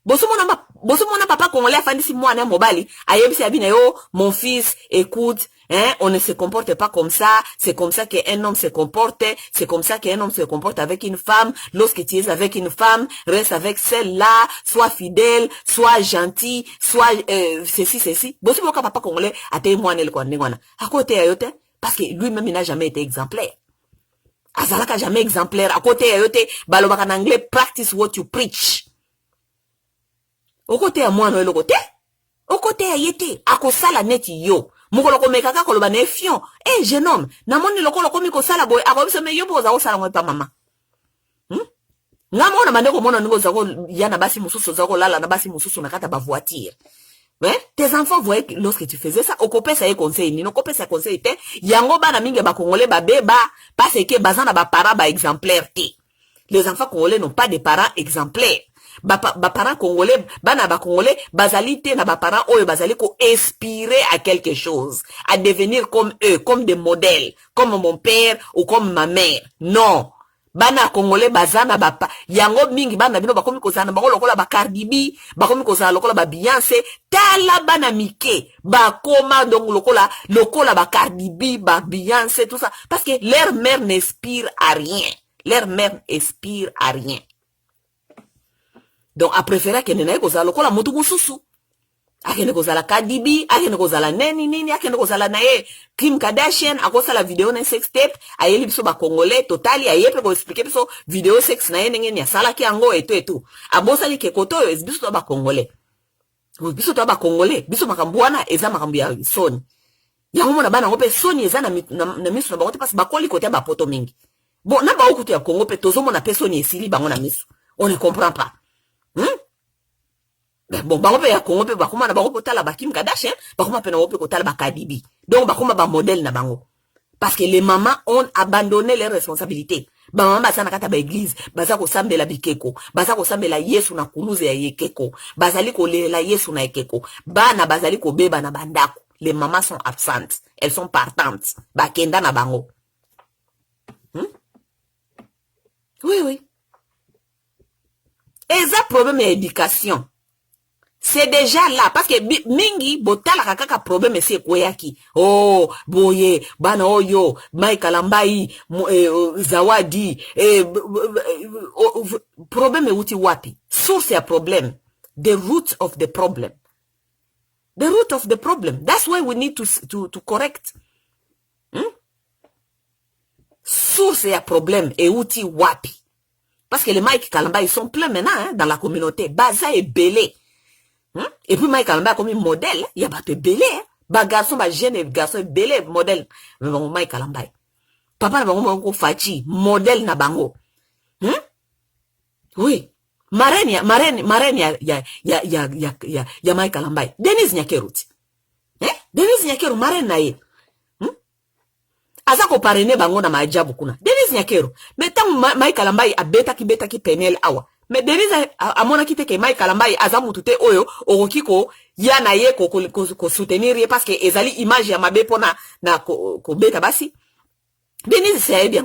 Boso mona papa congolais afandisi mwana mobali ayebisi abina yo mon fils écoute on ne se comporte pas comme ça, c'est comme ça qu'un homme se comporte, c'est comme ça qu'un homme se comporte avec une femme, lorsque tu es avec une femme reste avec celle-là, sois fidèle, sois gentil, sois ceci boso moka papa congolais ate mwana le kwa ndengwana à côté ayote parce que lui-même il n'a jamais été exemplaire. Azalaka jamais exemplaire à côté ayote balobaka en anglais practice what you preach. Au côté à moi no le côté au côté ayete akosala neti yo mukolo komekaka koloba ne fion jeune homme na moni lokolo komi ko sala boy akobisa me yo boza ko sala ngwe pa mama ngamona mandeko mona ngo zako yana basi mususu zako lala na basi mususu na kata ba voiture. Tes enfants voyaient que lorsque tu faisais ça, au copé ça y conseil, ni no copé ça conseil te, yango bana mingi ba congolais ba beba, parce que bazana ba parents ba exemplaires te. Les enfants congolais n'ont pas de parents exemplaires. Ba parents congolais, bana ba congolais, bazali te na ba parents oyo bazali ko inspirer à quelque chose, à devenir comme eux, comme des modèles, comme mon père ou comme ma mère. Non. Bana congolais bazana bapa yango mingi bana bino bakomi kozana bango lokola ba Cardi B bakomi kozana lokola ba Beyoncé tala bana mike bakoma donc lokola ba Cardi B ba Beyoncé tout ça parce que leur mère n'inspire à rien donc à préférer que nena kozala lokola mutu mususu akende kozala Cardi B akende kozala nini akende kozala na ye Kim Kardashian akosala video na sex tape ayeli biso ba congolais totali ayepe ko expliquer biso video sex na ye ngeni asala ki yango eto abosali ke koto yo biso to ba congolais biso makambo wana eza makambo ya soni yango mona bana ngope soni eza na miso na bango te parce bakoli kote ba poto mingi Bon, na ba okutu ya Congo pe tozo mona pesoni esili bango na miso. On ne comprend pas. Bon, bango pe ya Congo pe bakoma na bango kotala ba Kim Kardashian, bakoma pe na bango pe kotala ba Cardi B. Donc bakoma ba modèle na bango. Parce que les mamans ont abandonné leurs responsabilités. Ba maman baza na kata ba église, baza ko sambela bikeko, baza ko sambela Yesu na kuluze ya yekeko, bazali ko lela Yesu na yekeko, bana bazali ko beba na bandako. Les mamans sont absentes, elles sont partantes. Ba kenda na bango. Oui, oui. Et ça problème d'éducation. C'est déjà là. Parce que mingi, botala kakaka problème c'est kweyaki. Oh, boye, bana oyo, Mike Lambai, Zawadi, problème uti wapi. Source ya problème. The root of the problem. The root of the problem. That's why we need to correct. Source ya problème et uti wapi. Parce que les Mike Kalamba, ils sont pleins maintenant dans la communauté. Baza est belé. Et puis Mike Kalamba comme un modèle, il y a pas de belé. Ba garçon, ba jeune garçon belé modèle. Mais bon Mike Kalamba. Papa na bango ko fachi modèle na bango. Oui. Marraine ya Mike Kalamba. Denise Nyakeruti. Denise Nyakeru marraine na ye. Aza ko parrainer bango na maajabu kuna. Denise Nyakeru. Mais tant Mike Kalamba a beta ki penel awa. Mais Denise amona kite ke Mike Kalamba aza mutute oyo okoki ko ya na ye ko soutenir ye parce que ezali image ya mabe pona na ko beta basi. Denise c'est bien.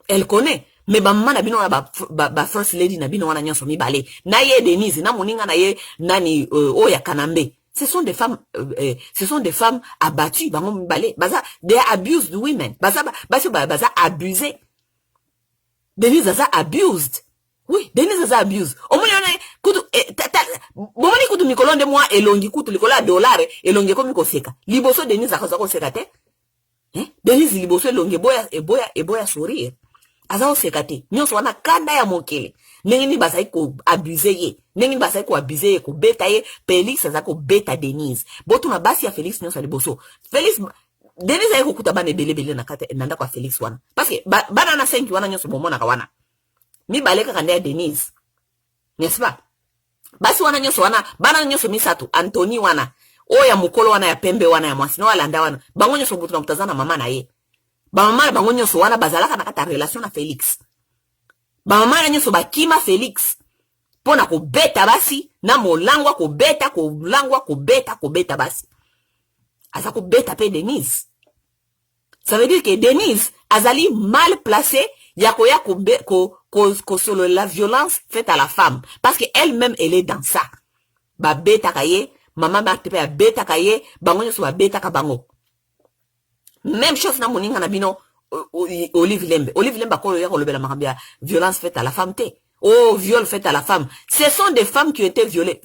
Elle connaît. Mais ba mama na bino na ba first lady na bino wana nyonso mibale. Na ye Denise na moninga na ye nani oya Kanambe. Ce sont des femmes abattues. Baza, they abused the women. Baza abusé. Denise Zaza abused. Oui, Denise Zaza abused. Omoni yana kutu bomoni kutu mikolo de moi elongi kutu likola dollar elongi ko mikoseka. Liboso Denise Zaza ko seka te. Denise liboso elongi boya sourire. Aza osekate. Nyonso wana kanda ya mokele. Nengini basai ko abuser ye. Nengini basai ko abuser ye ko beta ye. Felix aza ko beta Denise. Botu na basi ya Felix nyonso liboso. Felix Denise ayi kukuta bane bele na kata nanda kwa Felix wana. Parce que bana na 5 wana nyonso bomona ka wana. Mi baleka kanda ya Denise. N'est-ce pas? Basi wana nyonso wana bana nyonso misatu Anthony wana. Oya mukolo wana ya pembe wana ya mwasi no alanda wana. Bango nyonso botu na mutazana mama na ye. Ba mama na bango nyonso wana bazalaka na kata relation na Felix. Ba mama na nyonso bakima Felix. Pona ko beta basi na molangwa ko beta basi. Aza ko beta pe Denise. Ça veut dire que Denise azali mal placée yakoya ko solo la violence faite à la femme parce que elle-même elle est dans ça. Ba beta kaye, maman ba tepe beta kaye, bango nyonso ba beta ka bango. Même chose na moninga na bino Olive Lembe ko ya ko lobela makambia violence faite à la femme te. Oh, viol fait à la femme. Ce sont des femmes qui ont été violées.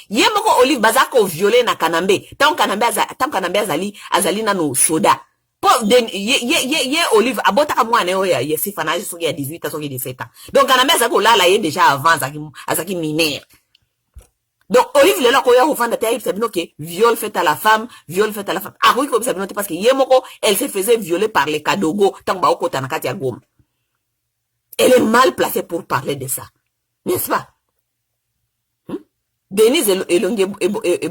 Yemoko Olive bazako violé na Kanambe. Tant Kanambe azali na no soda. Po ye Olive abota ka mwana oya ye sifana so ya 18 ans so ya 17 ans. Donc Kanambe azako là ye déjà avant azaki mineur. Donc Olive le là ko ya ko fanda taïf sabino que viol fait à la femme. Ah oui comme sabino parce que yemoko elle se faisait violer par les Kadogo tant ba okota na kati ya Goma. Elle est mal placée pour parler de ça. N'est-ce pas? Denise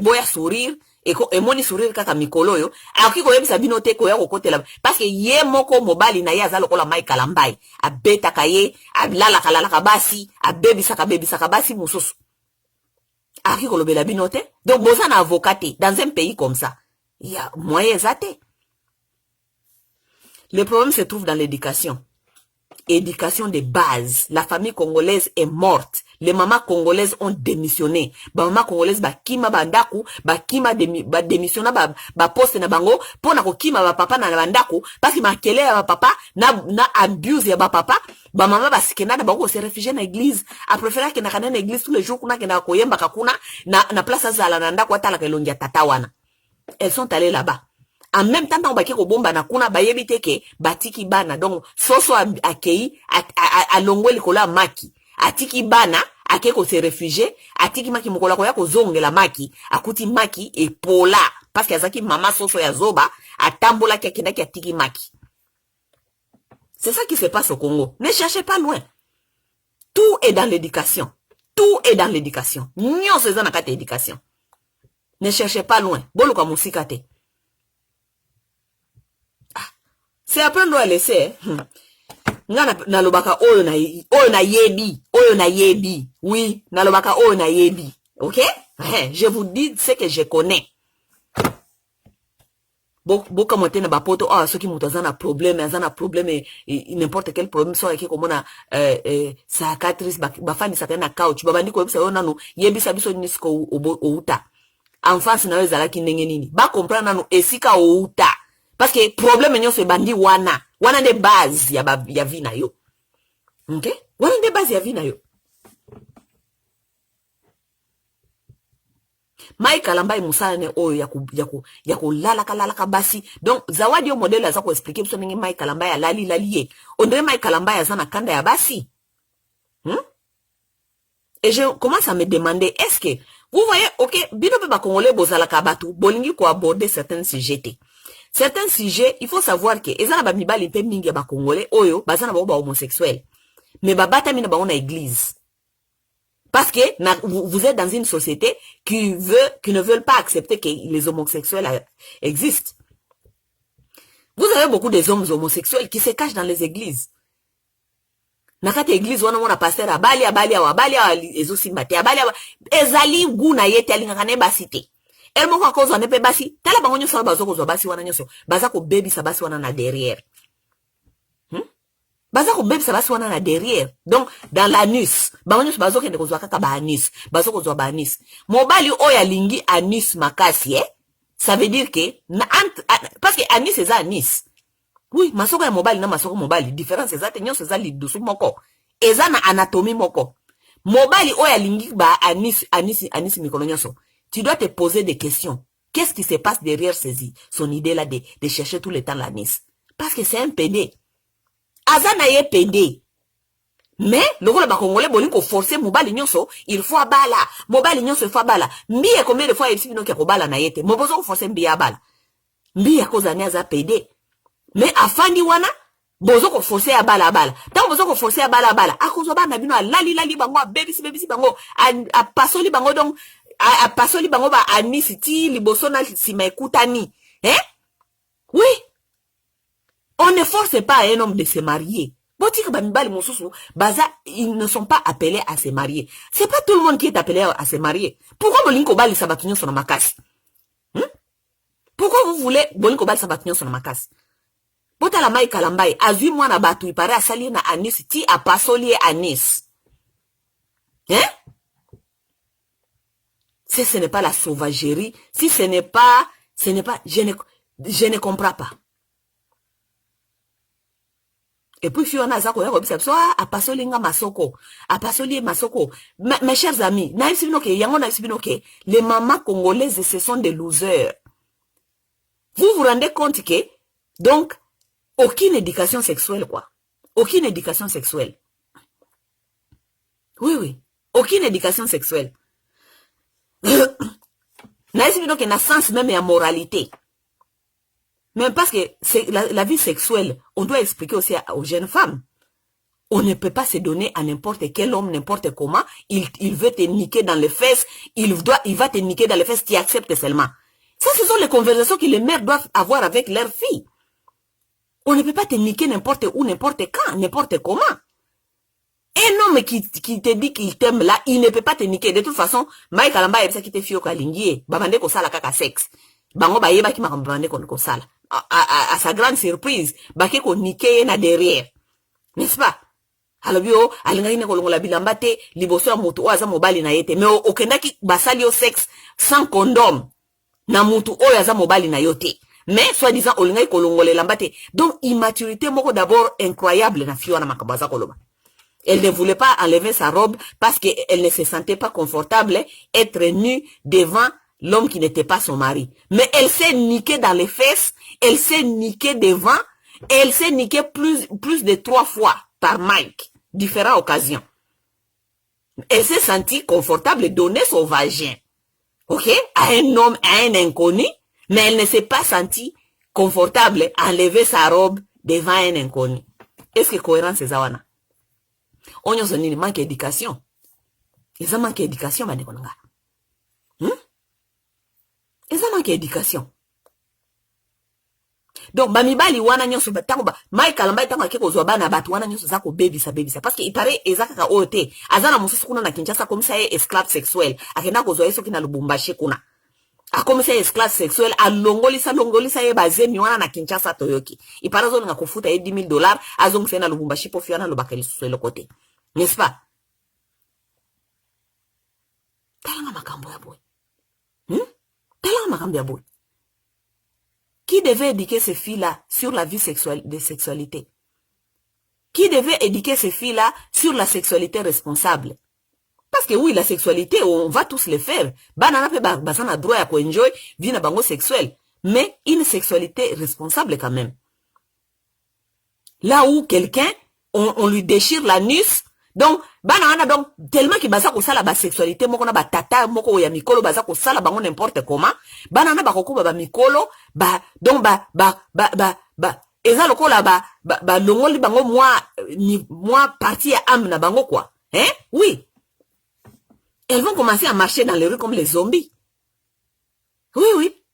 boya sourire et moni sourire kaka mikolo yo. Aki ko yebisa bino te ko ya kokotela parce que ye moko mobali na ye azalo kola Mike Kalambai. A beta kaye, a lala ka basi, a bebisa ka basi mususu. Aki ko lobela bino te. Donc boza na avocat dans un pays comme ça. Il y a moyen zate. Le problème se trouve dans l'éducation. Éducation de base. La famille congolaise est morte. Les mamans congolaises ont démissionné. Ba maman congolaise ba kima bandaku, ba kima démissionna ba poste na bango pona ko kima ba papa na bandaku parce que makele ya ba papa na abuse ya ba papa, ba maman ba sikena na bango se réfugier na église. A préférer que na kana na église tous les jours kuna kena ko yemba kakuna na place za la ndako atala ka longia tata wana. Elles sont allées là-bas. En même temps, on va dire que bomba na kuna ba yebite ke batiki bana donc soso akei a longwe likola maki atiki bana akeko se réfugié atiki maki mukola ko ya ko zongela maki akuti maki e pola parce que azaki mama soso ya zoba atambola ki akenda ki atiki maki. C'est ça qui se passe au Congo. Ne cherchez pas loin. Tout est dans l'éducation. Tout est dans l'éducation. Nyon c'est ça na kate éducation. Ne cherchez pas loin. Bolo kwa musikate. C'est après nous à laisser. Nga na lobaka oyo na yebi. Oyo na yebi. Oui, na lobaka oyo na yebi. OK? Je vous dis ce que je connais. Boka montena ba poto ceux qui mutu azana problème n'importe quel problème soit qui comme na cicatrice ba fani sakana couch babandi ko bisa yo nanu yebisa biso nisko outa enfance na weza laki ndenge nini ba comprendre nanu esika outa parce que problème nyonso bandi wana de base ya vie na yo. OK? Wana de base ya vie na yo. Mai Kalambai musane oyo ya lalaka basi. Donc zawadi yo modèle aza ko expliquer biso ndenge Mai Kalambai lali ye. Ondre Mai Kalambai azana kanda ya basi. Et je commence à me demander, est-ce que vous voyez, OK, bino pe ba congolais bozalaka batu, bolingi ko aborder certains sujets. Certains sujets, il faut savoir que ezana ba mibali pe mingi ba congolais oyo bazana ba homosexuel. Mais ba bata mina ba na église. Parce que vous êtes dans une société qui ne veut pas accepter que les homosexuels existent. Vous avez beaucoup des hommes homosexuels qui se cachent dans les églises. Nakati église wana mona pasteur abali ezosimbate abali ezali guna yete alingaka ne basite. El moko kozo ne pe basi tala bango nyoso bazoko zo basi wana nyoso bazako baby sa basi wana na derrière. Bazako baby sa basi wana na derrière. Donc dans l'anus, bango nyoso bazoko ne kozwa kaka ba anus, bazoko zo ba anus. Mobali oya lingi anus makasi ça veut dire que parce que anus c'est anus. Oui, masoko ya mobali na masoko mobali différence ezate nyonso ezali dusu moko. Eza na anatomie moko. Mobali oya lingi ba anis mikolo nyonso. Tu dois te poser des questions. Qu'est-ce qui se passe derrière son idée là de chercher tout le temps l'anis? Parce que c'est un PD. Azana ye PD. Mais le rôle ba congolais bolingo forcer mobali nyonso, il faut abala. Mobali nyonso il faut abala. Mbiye combien de fois il sibino ke kobala na yete. Mobozo forcer mbiya abala. Mbiya koza ne aza PD. Mais afandi wana bozo ko forcer ya bala. Tant bozo ko forcer ya bala. Akozo bana bino lali bango bebisi bango a pasoli bango donc a pasoli bango ba anisiti liboso na sima ekutani. Oui. On ne force pas un homme de se marier. Botik ba mibali mosusu baza ils ne sont pas appelés à se marier. C'est pas tout le monde qui est appelé à se marier. Pourquoi bolinko bali sabatunyo sur makasi? Pourquoi vous voulez bolinko bali sabatunyo sur makasi? Bota la Mai Kalambai, azui mwana batu ipare asali na anis, ti apasoli anis. Si ce n'est pas la sauvagerie, si ce n'est pas, je ne comprends pas. Et puis, fiona zako yako bisa, so apasoli nga masoko, apasoli masoko. Mes chers amis, les mamans congolaises, ce sont des losers. Vous vous rendez compte que, donc, aucune éducation sexuelle, quoi. Aucune éducation sexuelle. Oui. Aucune éducation sexuelle. Naïs donc un sens même et moralité. Même parce que la vie sexuelle, on doit expliquer aussi aux jeunes femmes. On ne peut pas se donner à n'importe quel homme, n'importe comment. Il veut te niquer dans les fesses. Il va te niquer dans les fesses. Tu acceptes seulement. Ça, ce sont les conversations que les mères doivent avoir avec leurs filles. On ne peut pas te niquer n'importe où, n'importe quand, n'importe comment. Un homme qui te dit qu'il t'aime là, il ne peut pas te niquer. De toute façon, Mai Kalamba yebisa ki te fiyo kalingie, babande ko sala kaka sexe. Bango ba yeba ki makambande ko sala. À sa grande surprise, bake ko niquer na derrière. N'est-ce pas? Alobio, alinga ine ko longola bilamba te, liboso ya mutu oaza mobali na yete. Mais okendaki basali yo sexe sans condom. Na mutu oaza mobali na yote. Mais, soi-disant, olinga kolongole lambate. Donc, immaturité, moko d'abord incroyable na fiona makabaza koloba. Elle ne voulait pas enlever sa robe parce qu'elle ne se sentait pas confortable être nue devant l'homme qui n'était pas son mari. Mais elle s'est niquée dans les fesses, elle s'est niquée devant, et elle s'est niquée plus de 3 fois par Mike. Différentes occasions. Elle s'est sentie confortable de donner son vagin. OK? À un homme, à un inconnu. Mais elle ne s'est pas sentie confortable à enlever sa robe devant un inconnu. Est-ce que cohérence eza wana? Onyo zonini manque d'éducation. Eza manque d'éducation bandeko nanga. Eza manque d'éducation. Donc bamibali wana nyonso tango ba Mike Kalamba tango akeko zo bana batu wana nyonso za ko bebisa parce que il paraît ezaka ka ote azana mususu kuna na Kinshasa comme ça esclave sexuel akenda ko zo eso kina Lubumbashi kuna comme ça esclave sexuel longolisa ye bazemi wana na Kinshasa toyoki il paraît zo nga kofuta ye $10,000 azong fena Lubumbashi po fiana lo bakeli sur le côté, n'est-ce pas? Talanga makambo ya boy. Talanga makambo ya boy. Qui devait éduquer ces filles-là sur la vie sexuelle, de sexualité? Qui devait éduquer ces filles-là sur la sexualité responsable? Parce que oui, la sexualité, on va tous le faire. Banana pe basana droit à enjoy vie na bango sexuel. Mais une sexualité responsable quand même. Là où quelqu'un, on lui déchire l'anus. Donc, banana donc, tellement qu'il basa ko sala ba sexualité, moko na ba tata, moko ya mikolo basa ko sala bango n'importe comment. Banana ba koko ba mikolo, donc eza lokola longoli bango moi partie ya âme na bango quoi. Hein? Oui. Elles vont commencer à marcher dans les rues comme les zombies. Oui.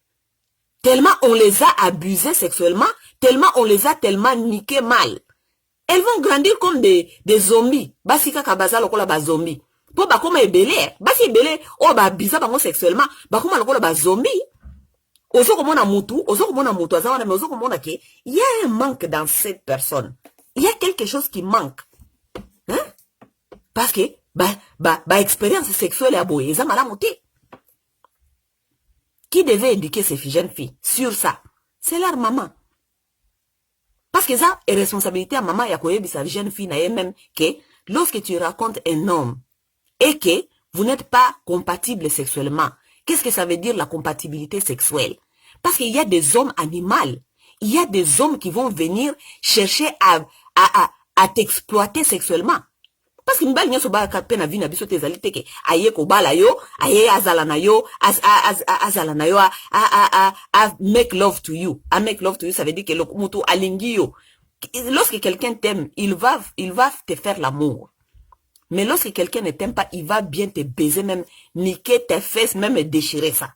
Tellement on les a abusées sexuellement, tellement on les a tellement niquées mal. Elles vont grandir comme des zombies. Basi kaka baza lokola ba zombie. Po ba koma ebele. Basi ebele o ba bisa bango sexuellement, ba koma lokola ba zombie. Ozo komona mutu azawana mais ozo komona ke il y a un manque dans cette personne. Il y a quelque chose qui manque. Hein? Parce que expérience sexuelle à boye, eza malamu te. Qui devait éduquer ces jeunes filles sur ça? C'est leur maman. Parce que ça est responsabilité à maman ya koyebi sa jeune fille na même que lorsque tu racontes un homme et que vous n'êtes pas compatibles sexuellement, qu'est-ce que ça veut dire la compatibilité sexuelle? Parce qu'il y a des hommes animaux, il y a des hommes qui vont venir chercher à t'exploiter sexuellement. Parce que mbali nyoso ba ka pena vina biso tezali teke aye ko bala yo aye azala na yo make love to you. A make love to you, ça veut dire que le mutu alingi yo. Lorsque quelqu'un t'aime, il va te faire l'amour. Mais lorsque quelqu'un ne t'aime pas, il va bien te baiser, même niquer tes fesses, même déchirer ça.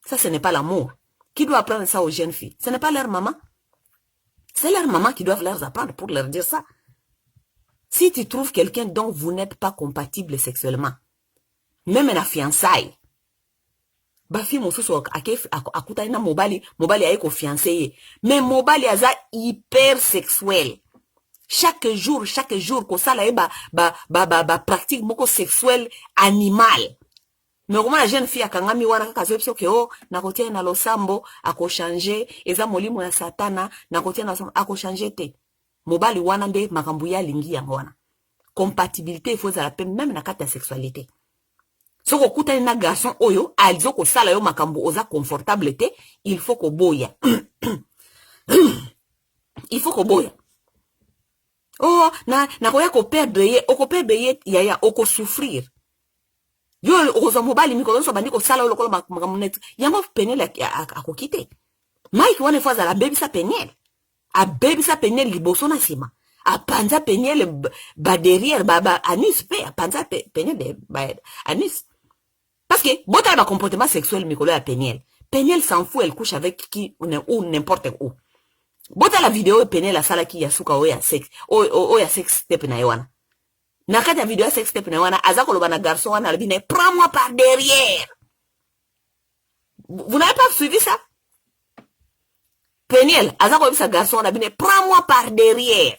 Ça, ce n'est pas l'amour. Qui doit apprendre ça aux jeunes filles? Ce n'est pas leur maman. C'est leur maman qui doivent leur apprendre pour leur dire ça. Si tu trouves quelqu'un dont vous n'êtes pas compatible sexuellement, même la fiançaille, bafi mosusu akuta ina mobali aiko fiancé, mais mobali aza hyper sexuel. Chaque jour, ko sala pratique moko sexuel animal. Mais comment la jeune fille akangami wana kaka zepso ke o nakotia na losambo ako changer eza molimo ya satana nakotia na ako changer te. Mobali wana nde makambu ya lingi yango wana. Compatibilité il faut za la peine même na kata sexualité. Soko kuta na garçon oyo alizo ko sala yo makambu oza confortable te, il faut ko boya. Il faut ko boya. Oh na koya ko perdre ye yaya oko souffrir. Yo ozo mobali mikolo so bandi ko sala yo lokolo makambu net. Yango penel akokite. Mike wana fois za la baby sa penel. A baby sa penel liboso na sima. A panza penel derrière anus pe a panza penel anus. Parce que bota ba comportement sexuel mikolo ya penel. Penel s'en fout, elle couche avec qui ou n'importe où. Bota la vidéo penel la sala ki ya suka oya sex oya sex step na yowana. Na kata vidéo sex step na yowana azako loba na garçon wana albine prends-moi par derrière. Vous n'avez pas suivi ça? Peniel, azako bisa garçon na bine prends-moi par derrière.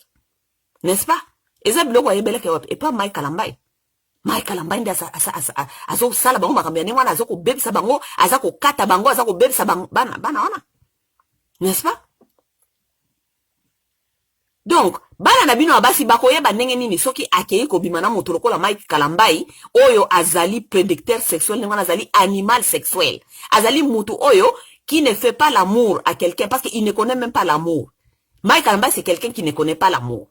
N'est-ce pas? Eza biloko yebele ke et pas Mike Kalambai. Mike Kalambai nda azo sala bango makambi ni wana azoko bebisa bango, azako kata bango, azako bebisa bango bana wana. N'est-ce pas? Donc, bana na bino abasi bakoyeba ndenge nini soki akei ko bimana moto lokola Mike Kalambai oyo azali prédateur sexuel ngwana azali animal sexuel. Azali mutu oyo qui ne fait pas l'amour à quelqu'un parce qu'il ne connaît même pas l'amour. Mike Kalambai, c'est quelqu'un qui ne connaît pas l'amour.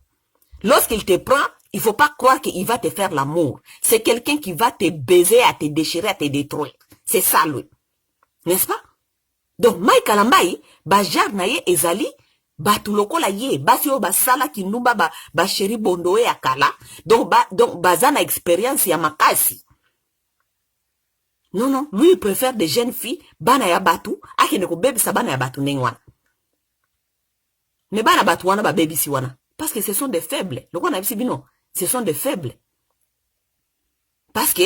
Lorsqu'il te prend, il faut pas croire qu'il va te faire l'amour. C'est quelqu'un qui va te baiser, à te déchirer, à te détruire. C'est ça, lui. N'est-ce pas? Donc, Mike Kalambai, bajar naye ezali, batu lokola ye basi oyo basala kindumba ba sheri bondo ya kala donc bazana expérience ya makasi. Non, non, lui il préfère des jeunes filles bana ya batu akende ko bebisa bana ya batu ndenge wana. Mais bana batu wana ba bebisi wana parce que ce sont des faibles. Loko na bisi bino, ce sont des faibles. Parce que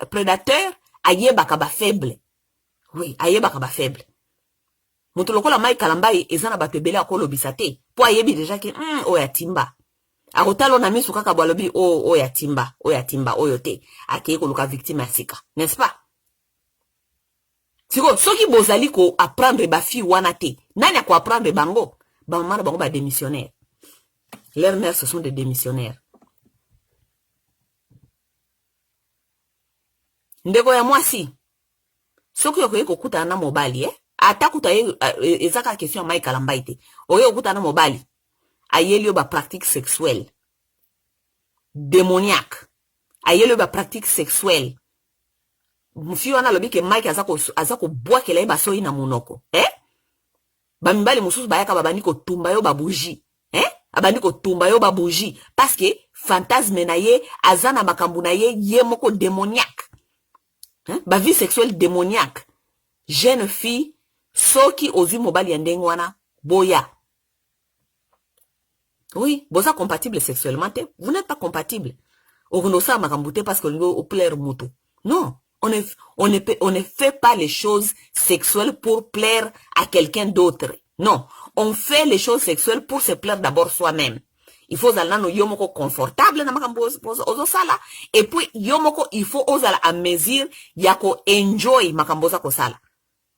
prédateur ayebaka ba faible. Oui, ayebaka ba faible. Moto lokola mai kalambai ezana bato ebele akolobisa te po ayebi déjà que oya timba. Akotalo na misu kaka balobi oya timba oyo te akeye koluka victime asika, n'est-ce pas? Siko soki bozali ko apprendre ba fi wana te nani ako apprendre bango ba mama bango ba démissionnaire. Leurs mères ce sont des démissionnaires. Ndeko ya mwasi soki yokoye kokuta na mobali atakuta ezaka question mai kalambai te oyo kokuta na mobali ayeli ba pratique sexuelle démoniaque ayeli ba pratique sexuelle mufi wana lobi ke Mike azako bwakela ba soyi na munoko ba mibali mususu bayaka babandi ko tumba yo ba bougie abandi ko tumba yo ba bougie parce que fantasme na ye azana makambu na ye moko démoniaque ba vie sexuelle démoniaque. Jeune fille soki ozi mobali ya ndenge wana boya. Oui, boza compatible sexuellement te, vous n'êtes pas compatible. Okonosa makambu te parce que au plaire mutu. Non, on ne fait pas les choses sexuelles pour plaire à quelqu'un d'autre. Non, on fait les choses sexuelles pour se plaire d'abord soi-même. Il faut aller no yomoko confortable na makambo ozo sala et puis yomoko il faut ozala à mesure yako enjoy makambo za ko sala.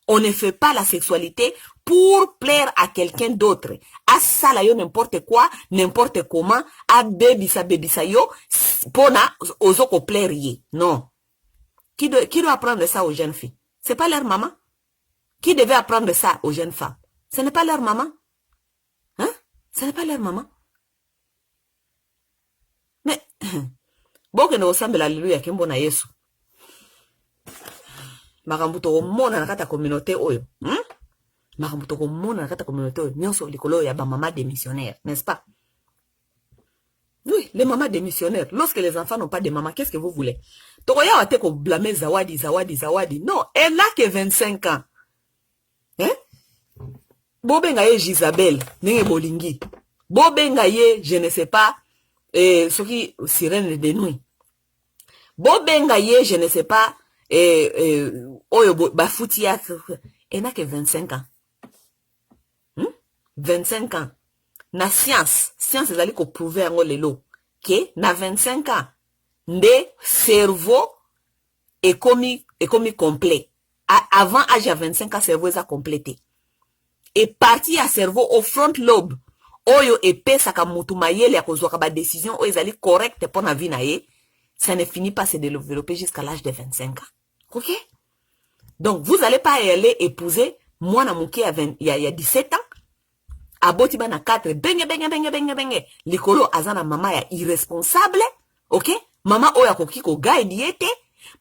On ne fait pas la sexualité pour plaire à quelqu'un d'autre. A sala yo n'importe quoi, n'importe comment, a bebisa yo pona ozo ko plaire ye. Non. Qui doit apprendre ça aux jeunes filles? C'est pas leur maman. Qui devait apprendre ça aux jeunes femmes? Ce n'est pas leur maman. Hein? Ce n'est pas leur maman. Mais boke no sambela haleluya kimbo na Yesu. Makambuto komona na kata communauté oyo. Makambuto komona na kata communauté oyo. Nyonso likolo ya ba maman démissionnaire, n'est-ce pas? Oui, les mamans démissionnaires. Lorsque les enfants n'ont pas de maman, qu'est-ce que vous voulez? Tokoya wate ko blâmer Zawadi. Non, elle n'a que 25 ans. Hein? Bobenga ye Gisabelle, nenge bolingi. Bobenga ye, je ne sais pas, ce qui sirène de nuit. Bobenga ye, je ne sais pas, oyo bafoutia, elle n'a que 25 ans. 25 ans. Na science ezali ko prouver yango lelo que na 25 ans nde cerveau est commis complet. Avant âge à 25 ans cerveau est complété. Et parti à cerveau au front lobe oyo epesaka mutu mayele ya kozwaka ba décision oyo ezali correcte pour na vie na ye, ça ne finit pas se développer jusqu'à l'âge de 25 ans. OK? Donc vous allez pas aller épouser moi na muke il y a 17 ans. Aboti bana 4 benge likolo azana mama ya irresponsable. OK? Mama oyo akoki ko guide yete.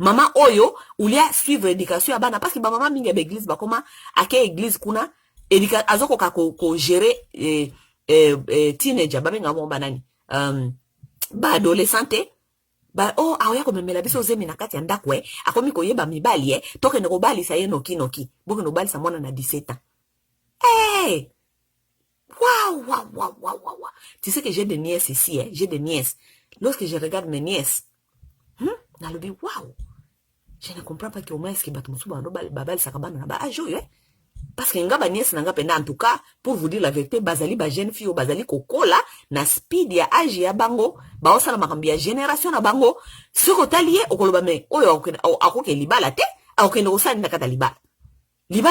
Mama oyo ulia suivre éducation ya bana parce que ba mama mingi ba église ba koma ake église kuna azoko ka ko gérer teenager ba benga mo banani ba adolescente ba aoya ko memela biso zemi na kati ya ndako akomi ko yeba mibali toke ne ko bali sa ye noki boko no bali sa mwana na 17 ans. Hey! Waouh. Tu sais que j'ai des nièces ici, j'ai des nièces. Lorsque je regarde mes nièces, waouh, je ne comprends pas comment est-ce que babal sakabana ba ajo parce que nga ba nièce nanga penda en tout cas pour vous dire la vérité bazali ba jeune fille bazali kokola na speed ya âge ya bango ba osala makambi ya génération na bango soko talie okoloba me oyo akoke libala te akokende kosala na kata libala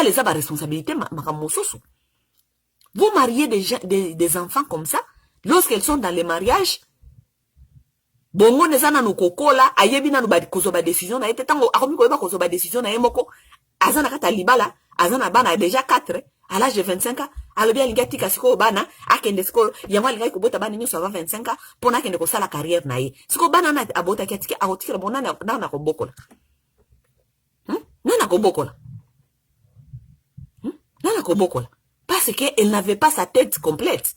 eza ba responsabilité makambo soso. Vous mariez des enfants comme ça, lorsqu'elles sont dans les mariages, bongo nezana no kokola, ayebi na no ba kozoba décision na ete tango akomi ko yeba kozoba décision na yemoko, azana kata libala, azana bana déjà 4 à l'âge de 25 ans, alobi alinga tika siko bana, akende siko yango alinga ko bota bana nyoso avant 25 ans, pona kende ko sala carrière na ye. Siko bana na abota kiatiki akotikira bona na ko bokola. Nana ko bokola. Nana ko bokola. Parce qu'elle n'avait pas sa tête complète.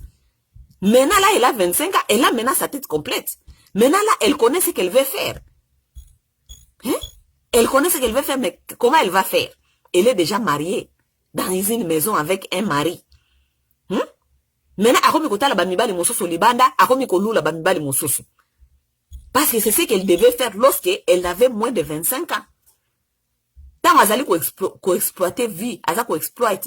Maintenant, là, elle a 25 ans. Elle a maintenant sa tête complète. Maintenant, là, elle connaît ce qu'elle veut faire. Hein? Elle connaît ce qu'elle veut faire, mais comment elle va faire? Elle est déjà mariée dans une maison avec un mari. Hein? Maintenant, akomi kotala bamibali mosusu libanda, akomi kolula bamibali mosusu. Parce que c'est ce qu'elle devait faire lorsqu'elle avait moins de 25 ans. Tant azali ko exploiter vie, aza ko exploit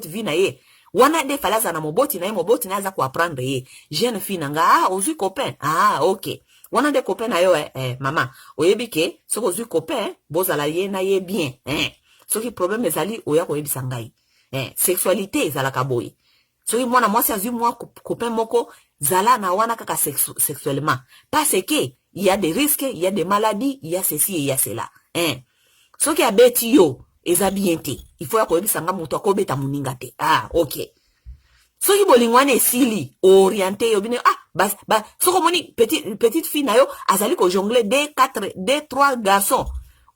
vie na ye. Wana de falaza na moboti na aza ko apprendre ye. Jeune fille nanga, ozui copain. OK. Wana de copain na yo maman. Oyebi ke, soko ozui copain, bozala ye na ye bien. Soki problème ezali oya ko yebisa ngai. Sexualité ezalaka boy. Soki mwana mwasi azui mwa copain moko zala na wana kaka sexuellement. Parce que il y a des risques, il y a des maladies, il y a ceci et il y a cela. Soki abeti yo eza bien te. Il faut ya ko yebisa nga muto akobeta muninga te. OK. Soki bolingwane esili orienté yo bine soko moni petite fille na yo azali ko jongler des trois garçons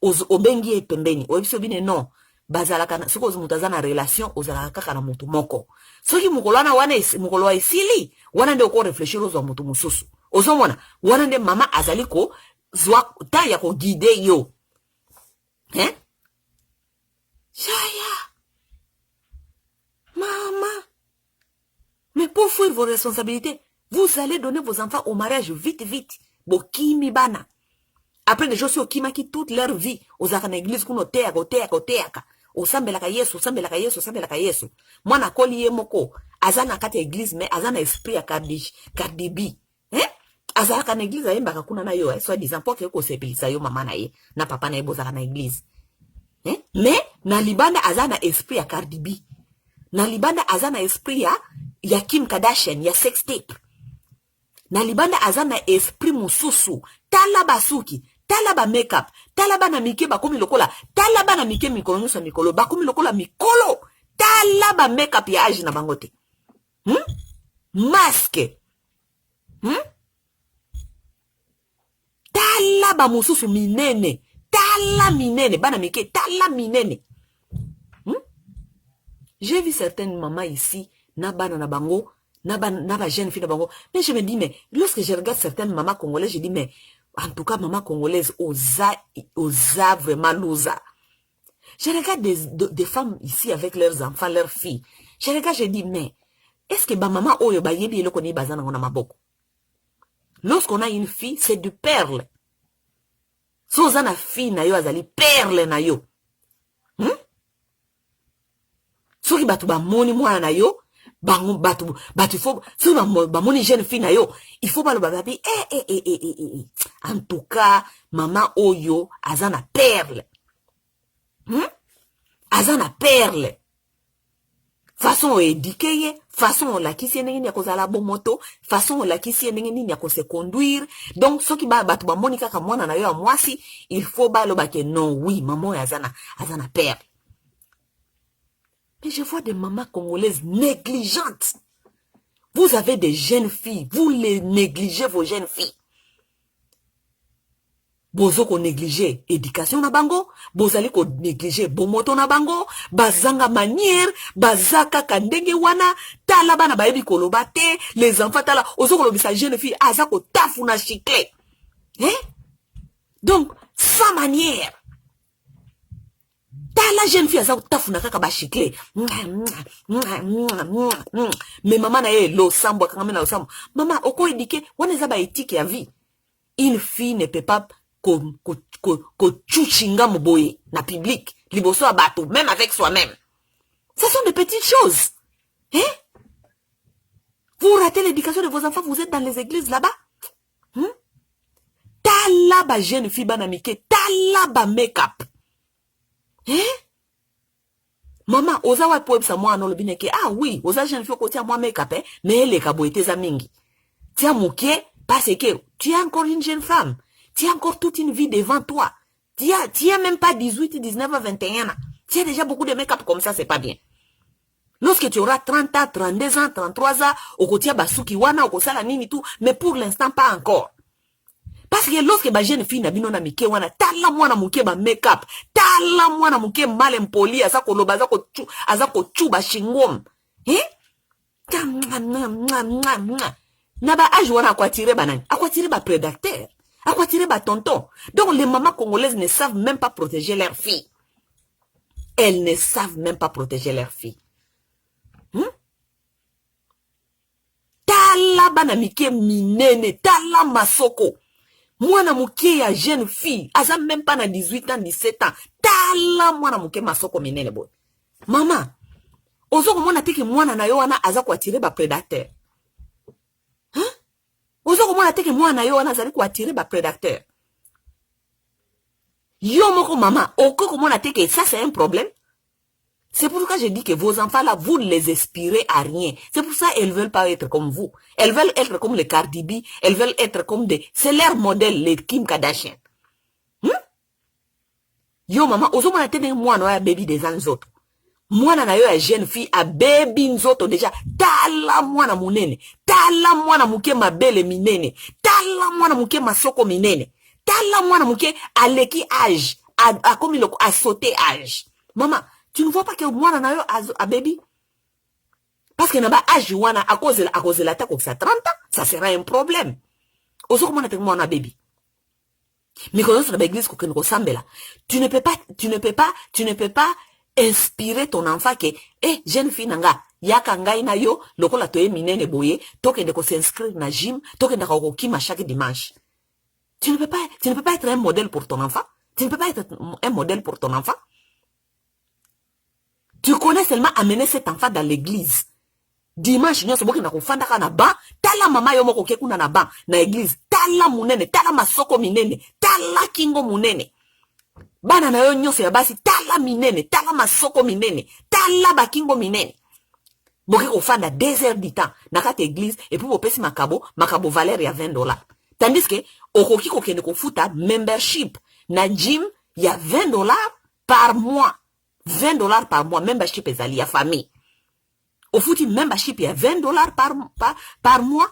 obengi e pembeni. Oyebiso bine non. Bazalaka na soko muto azana relation ozalaka kaka na mutu moko. Soki mukolo wa esili wana nde ko réfléchir ozo mutu mususu. Ozomona wana nde mama azali ko zwa ta ya ko guider yo. Chaya. Maman. Mais pour fuir vos responsabilités, vous allez donner vos enfants au mariage vite. Bokimi bana. Après les gens qui kimaki toute leur vie, aux na église kuno teaka. Osambelaka Yesu. Mwana koli ye moko, azana kata église mais azana esprit ya Cardi B. Azalaka na église ayembaka kuna na yo, soit disant pour que ko sepelisa yo mama na ye, na papa na ye bozaka na église. Mais na libanda azana esprit ya Cardi B. Na libanda azana esprit ya Kim Kardashian, ya sex tape. Na libanda azana esprit mususu, talaba suki, talaba makeup, talaba na mike bakomi lokola, talaba na mike mikolo nyusa mikolo, bakomi lokola mikolo, talaba makeup ya age na bangote. Masque. Talaba mususu minene. Tala minene. Bana mike. Tala minene. J'ai vu certaines mamans ici. Nabana na bango. Naba jeune fille na bango. Mais je me dis, mais lorsque je regarde certaines mamans congolaises, je dis, mais en tout cas, maman congolaise, osa vraiment losa. Je regarde des femmes ici avec leurs enfants, leurs filles. Je regarde, je dis, mais est-ce que ba maman oyo ba yebi eloko ni bazana ngona maboko? Lorsqu'on a une fille, c'est du perle. Si on a une fille, na yo azali perle na yo. Soki batu ba moni mwana na yo, batu faut, si ba moni jeune fille na yo, il faut pas le bababi, En tout cas, maman oyo, azana perle. Azana perle. Façon éduquée, façon la qui s'y n'est qu'aux la bon moto, façon la qui s'y n'est qu'aux se conduire. Donc, ce qui va battre Monica comme moi, na yo, moi si, il faut pas le baquer. Non, oui, maman azana perle. Mais je vois des mamans congolaises négligentes. Vous avez des jeunes filles, vous les négligez vos jeunes filles. Bozo ko négligé éducation na bango, bozali ko négligé bomoto na bango, bazanga manière, bazaka kandenge wana, tala bana baebi koloba te, les enfants tala, ozo kolobisa jeune fille, azako tafuna chicle. Donc, sans manière. Tala jeune fille azako tafuna kaka ba chicle. Mais maman na ye lo sambo kanga mena lo sambo. Maman, oko éduqué, wana za ba éthique ya vie. Une fille ne peut pas ko chuchinga moboye na public liboso a bateau même avec soi-même. Ce sont des petites choses. Vous ratez l'éducation de vos enfants, vous êtes dans les églises là-bas. Talaba jeune fille banamike, talaba make-up. Maman, oza wa poeb sa moi no lobineke. Oui, oza jeune fille ko tia moi make-up mais elle est kaboite za mingi. Tia mouké parce que tu es encore une jeune femme. Tu as encore toute une vie devant toi. Tu as même pas 18, 19, 21 ans. Tu as déjà beaucoup de make-up comme ça, c'est pas bien. Lorsque tu auras 30 ans, 32 ans, 33 ans, okotia basuki wana, okosala nini tout, mais pour l'instant, pas encore. Parce que lorsque ba jeune fille na bino na mike wana, tala mwana muke ba make-up, tala mwana muke mal impoli, azako loba, azako chuba shingom. hein na ba âge wana akwa tirer banani akwa tirer ba prédateur akwa tirer ba tonton. Donc les mamans congolaises ne savent même pas protéger leurs filles. Elles ne savent même pas protéger leurs filles. Tala bana mike minene, tala masoko. Mwana muke ya jeune fille, aza même pas na 18 ans, 17 ans. Tala mwana muke masoko minene boy. Mama, ozo komona teke mwana na yo wana aza kwa tirer ba prédateur. Ozo komona teke mwana na yo wana azali kwa tirer ba prédateur. Yo moko mama, oko komona teke ça c'est un problème. C'est pour ça que je dis que vos enfants là, vous ne les inspirez à rien. C'est pour ça qu'elles ne veulent pas être comme vous. Elles veulent être comme les Cardi B. Elles veulent être comme des... C'est leur modèle, les Kim Kardashian. Yo maman, ozo mwana tene mwana ya baby des autres. Mwana na yo ya jeune fille a baby nzoto déjà. Tala mwana munene. Tala mwana muke mabele minene. Tala mwana muke masoko minene. Tala mwana muke aleki âge. A comme il a sauté âge. Maman, tu ne vois pas que moi na yo a baby? Parce que na ba âge wana à cause de l'attaque au 30 ans, ça sera un problème. Ozo comment na moi na baby. Mais quand on se l'église qu'on ressemble là, tu ne peux pas inspirer ton enfant que jeune fille nanga yaka ngai na yo lokola toye minene boye, toke de ko s'inscrire na gym, toke de ko kima chaque dimanche. Tu ne peux pas être un modèle pour ton enfant. Tu ne peux pas être un modèle pour ton enfant. Tu connais seulement amener cet enfant dans l'église. Dimanche, nous sommes na kufanda kana ba, tala mama yo moko ke kuna na ba na église, tala munene, tala masoko minene, tala kingo munene. Bana na yo nyonso ya basi, tala minene, tala masoko minene, tala bakingo minene. Boke kufanda 2 heures du temps na kata église et puis bopesi makabo valeur ya $20. Tandis que okoki kokende kofuta membership na gym ya $20 par mois. $20 par mois, membership ezali ya famille. Au foutu membership, il y a $20 par mois.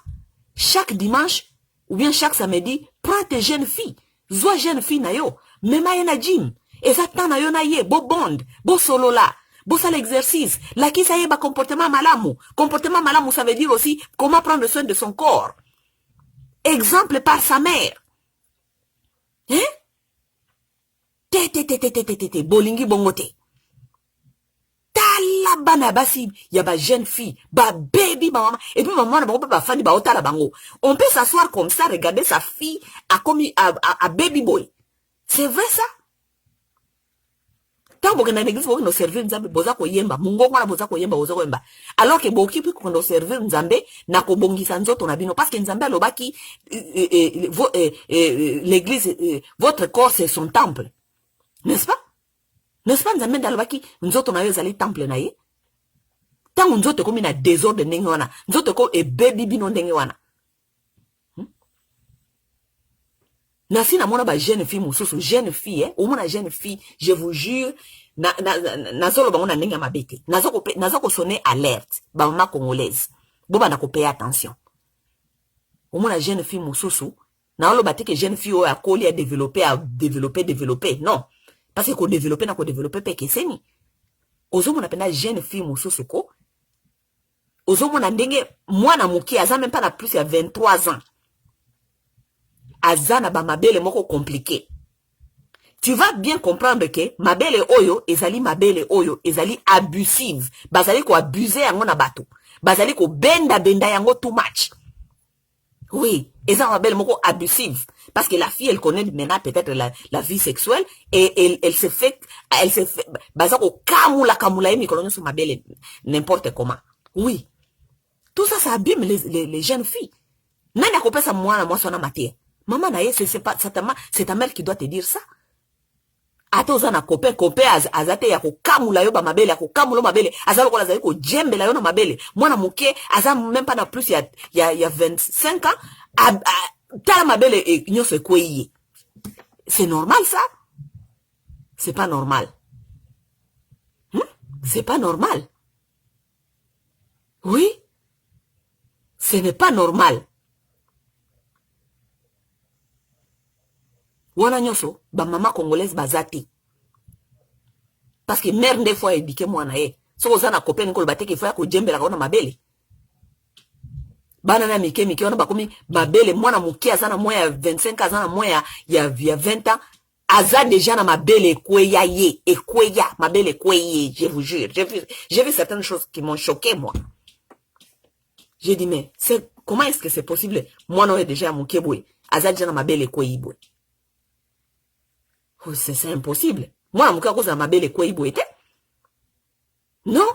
Chaque dimanche, ou bien chaque samedi, prends tes jeunes filles. Zoa jeune fille na yo. Même à na gym. Et ça t'en a yo na ye. Bo bond. Bo solo là. Bo ça l'exercice. La qui ça y est, ba comportement malamu. Comportement malamu, ça veut dire aussi comment prendre soin de son corps. Exemple par sa mère. Hein? Bolingi bongote. La bana basi ya ba jeune fille ba baby ba maman et puis maman na ba fani ba otala bango. On peut s'asseoir comme ça, regarder sa fille à baby boy. C'est vrai ça? Tant que na l'église pour nous servir nzambe boza ko yemba mungo mwana boza ko yemba boza ko yemba alors que boki puis ko nous servir nzambe na ko bongisa nzoto na bino parce que nzambe alobaki l'église votre corps c'est son temple. N'est-ce pas? N'est-ce pas nzambe ndalobaki nzoto na yo ezali temple na ye? Tango nzoto komi na désordre ndenge wana, nzoto ko baby bino ndenge wana. Nasi na mona ba jeune fille mususu, jeune fille au mona jeune fille, je vous jure, nazolo bango na ndenge mabete. Nazoko sonner alerte, ba mama congolaise. Boba na ko payer attention. Au mona jeune fille mususu, na olo bateke jeune fille o akoli a développer, non. Parce que ko développer peke seni. Ozo mona pena jeune fille mususu ko. Ozo mona ndenge mwana muki aza même pas na plus ya 23 ans. Aza na ba mabele moko compliqué. Tu vas bien comprendre que mabele oyo ezali abusive. Bazali ko abuser yango na bato. Bazali ko benda yango too much. Oui, eza mabele moko abusive. Parce que la fille, elle connaît maintenant peut-être la vie sexuelle et elle se fait, bazako kamula emi kolonyo sur mabele n'importe comment. Oui. Tout ça, ça abîme les jeunes filles. Nani akopé sa mwana moi sona matière. Maman na ye, c'est ta mère qui doit te dire ça. Ate oza na copain azate ya ko kamula yo ba mabele, ya ko kamula mabele, azalo ko lazali ko jembe la yo na mabele. Mwana muke aza même pas na plus ya 25 ans. Tala mabele nyonso ekweyi. C'est normal ça? C'est pas normal. C'est pas normal. Oui. Ce n'est pas normal. Wana nyonso ba mama congolaise bazati. Parce que mère des fois éduqué mwana ye. so oza na copain ko ba te ke fa ko jembela ko na mabele bana na mike wana bakomi mabele mwana muke aza na moya ya 25 aza na moya ya 20 ans aza déjà na mabele ekweya mabele ekweya, je vous jure. J'ai vu certaines choses qui m'ont choqué, moi. J'ai dit, mais comment est-ce que c'est possible? Moi, non, déjà à mon keboué. Aza déjà na mabele ekweya boy. Oh, c'est impossible. Moi, mon cause na mabele ekweya boy. Non.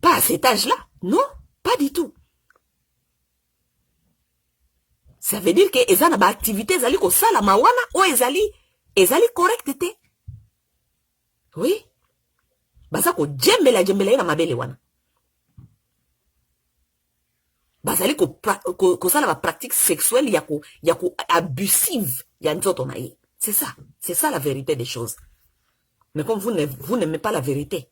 Pas à cet âge-là. Non, pas du tout. Ça veut dire que eza na ba activité ezali ko sala mawana o ezali correct te. Oui. Baza ko jembela na mabele wana. Bazali ko sala ba pratique sexuelle ya ko abusive ya nzoto na ye. C'est ça la vérité des choses. Mais comme vous n'aimez pas la vérité.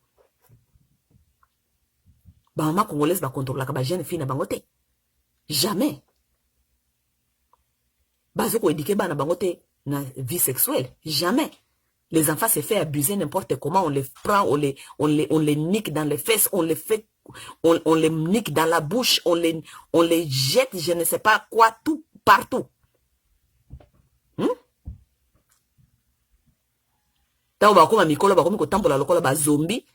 Ba maman congolaise ba contrôler ka ba jeune fille na bango te. Jamais. Bazo ko éduquer bana bango te na vie sexuelle. Jamais. Les enfants se fait abuser n'importe comment, on les prend, on les nique dans les fesses, on les nique dans la bouche, on les jette, je ne sais pas quoi, tout, partout. Tant bakoma mikolo bakomi ko tambola lokola ba zombie,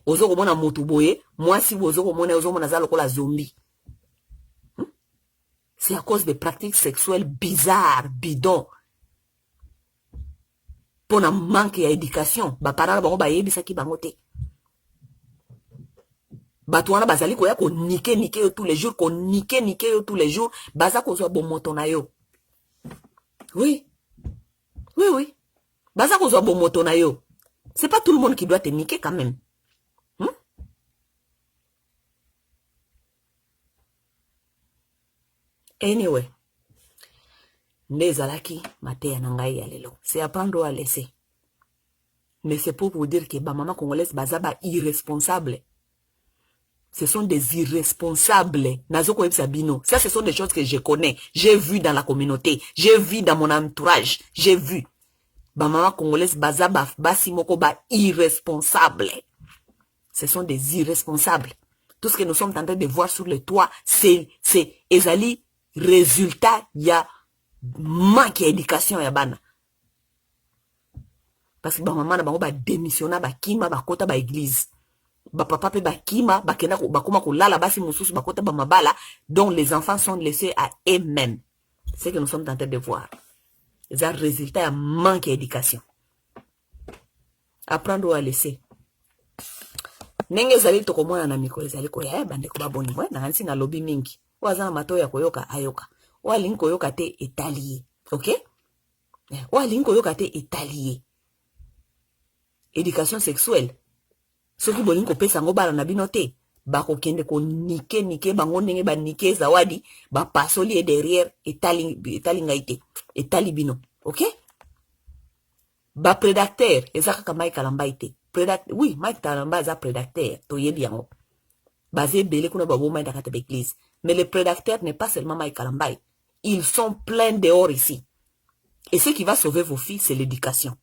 ozo ko mona motu boye, moi si ozo ko mona za lokola zombie. C'est à cause des pratiques sexuelles bizarres, bidons. Pour un manque d'éducation, ba parents bango ba yebisa ki bango te. Batouana bazali ko ya ko nike yo tous les jours, ko nike yo tous les jours, baza ko zo bon moto na yo. Oui. Baza ko zo bon moto na yo. C'est pas tout le monde qui doit te niquer quand même. Anyway, Nezalaki, Matea Nangai Alelo. C'est apprendre à laisser. Mais c'est pour vous dire que maman congolaise bazaba irresponsable. Ce sont des irresponsables. Nazoko Sabino. Ça, ce sont des choses que je connais. J'ai vu dans la communauté. J'ai vu dans mon entourage. J'ai vu. Maman congolaise bazaba basimoko ba irresponsable. Ce sont des irresponsables. Tout ce que nous sommes en train de voir sur le toit, c'est Ezali. Résultat, il y a manque d'éducation ya bana. Parce que ba maman na bango ba démissionna ba kima ba kota ba église. Ba papa pe ba kima ba kena ba koma ko lala basi mususu ba kota ba mabala, dont les enfants sont laissés à eux-mêmes. C'est ce que nous sommes en train de voir. C'est un résultat, ya manque d'éducation. Apprendre à laisser. Nenge zali to komona na mikolo zali ko ya bande ko ba boni moi na nsi na lobby mingi. Waza mato ya koyoka ayoka. Walingi koyoka te etalier. OK? Walingi koyoka te etalier. Éducation sexuelle. Soki bolingi kopesa ngo bala na bino te, ba ko kende ko nike bango ndenge ba nike zawadi, ba pasoli derrière etali ngaite. Etali bino. OK? Ba prédateur, ezaka ka Mike Kalambaite. Oui, Mike Kalamba za prédateur, to yebi yango. Basé belé kuna babo Mike dakata l'église. Mais les prédateurs n'est pas seulement Mike Kalambay. Ils sont pleins dehors ici. Et ce qui va sauver vos filles, c'est l'éducation.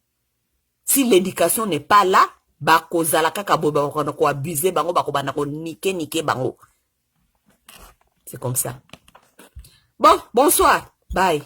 Si l'éducation n'est pas là, bako zalaka kabo bako abuser bango bako banako nike bango. C'est comme ça. Bon, bonsoir. Bye.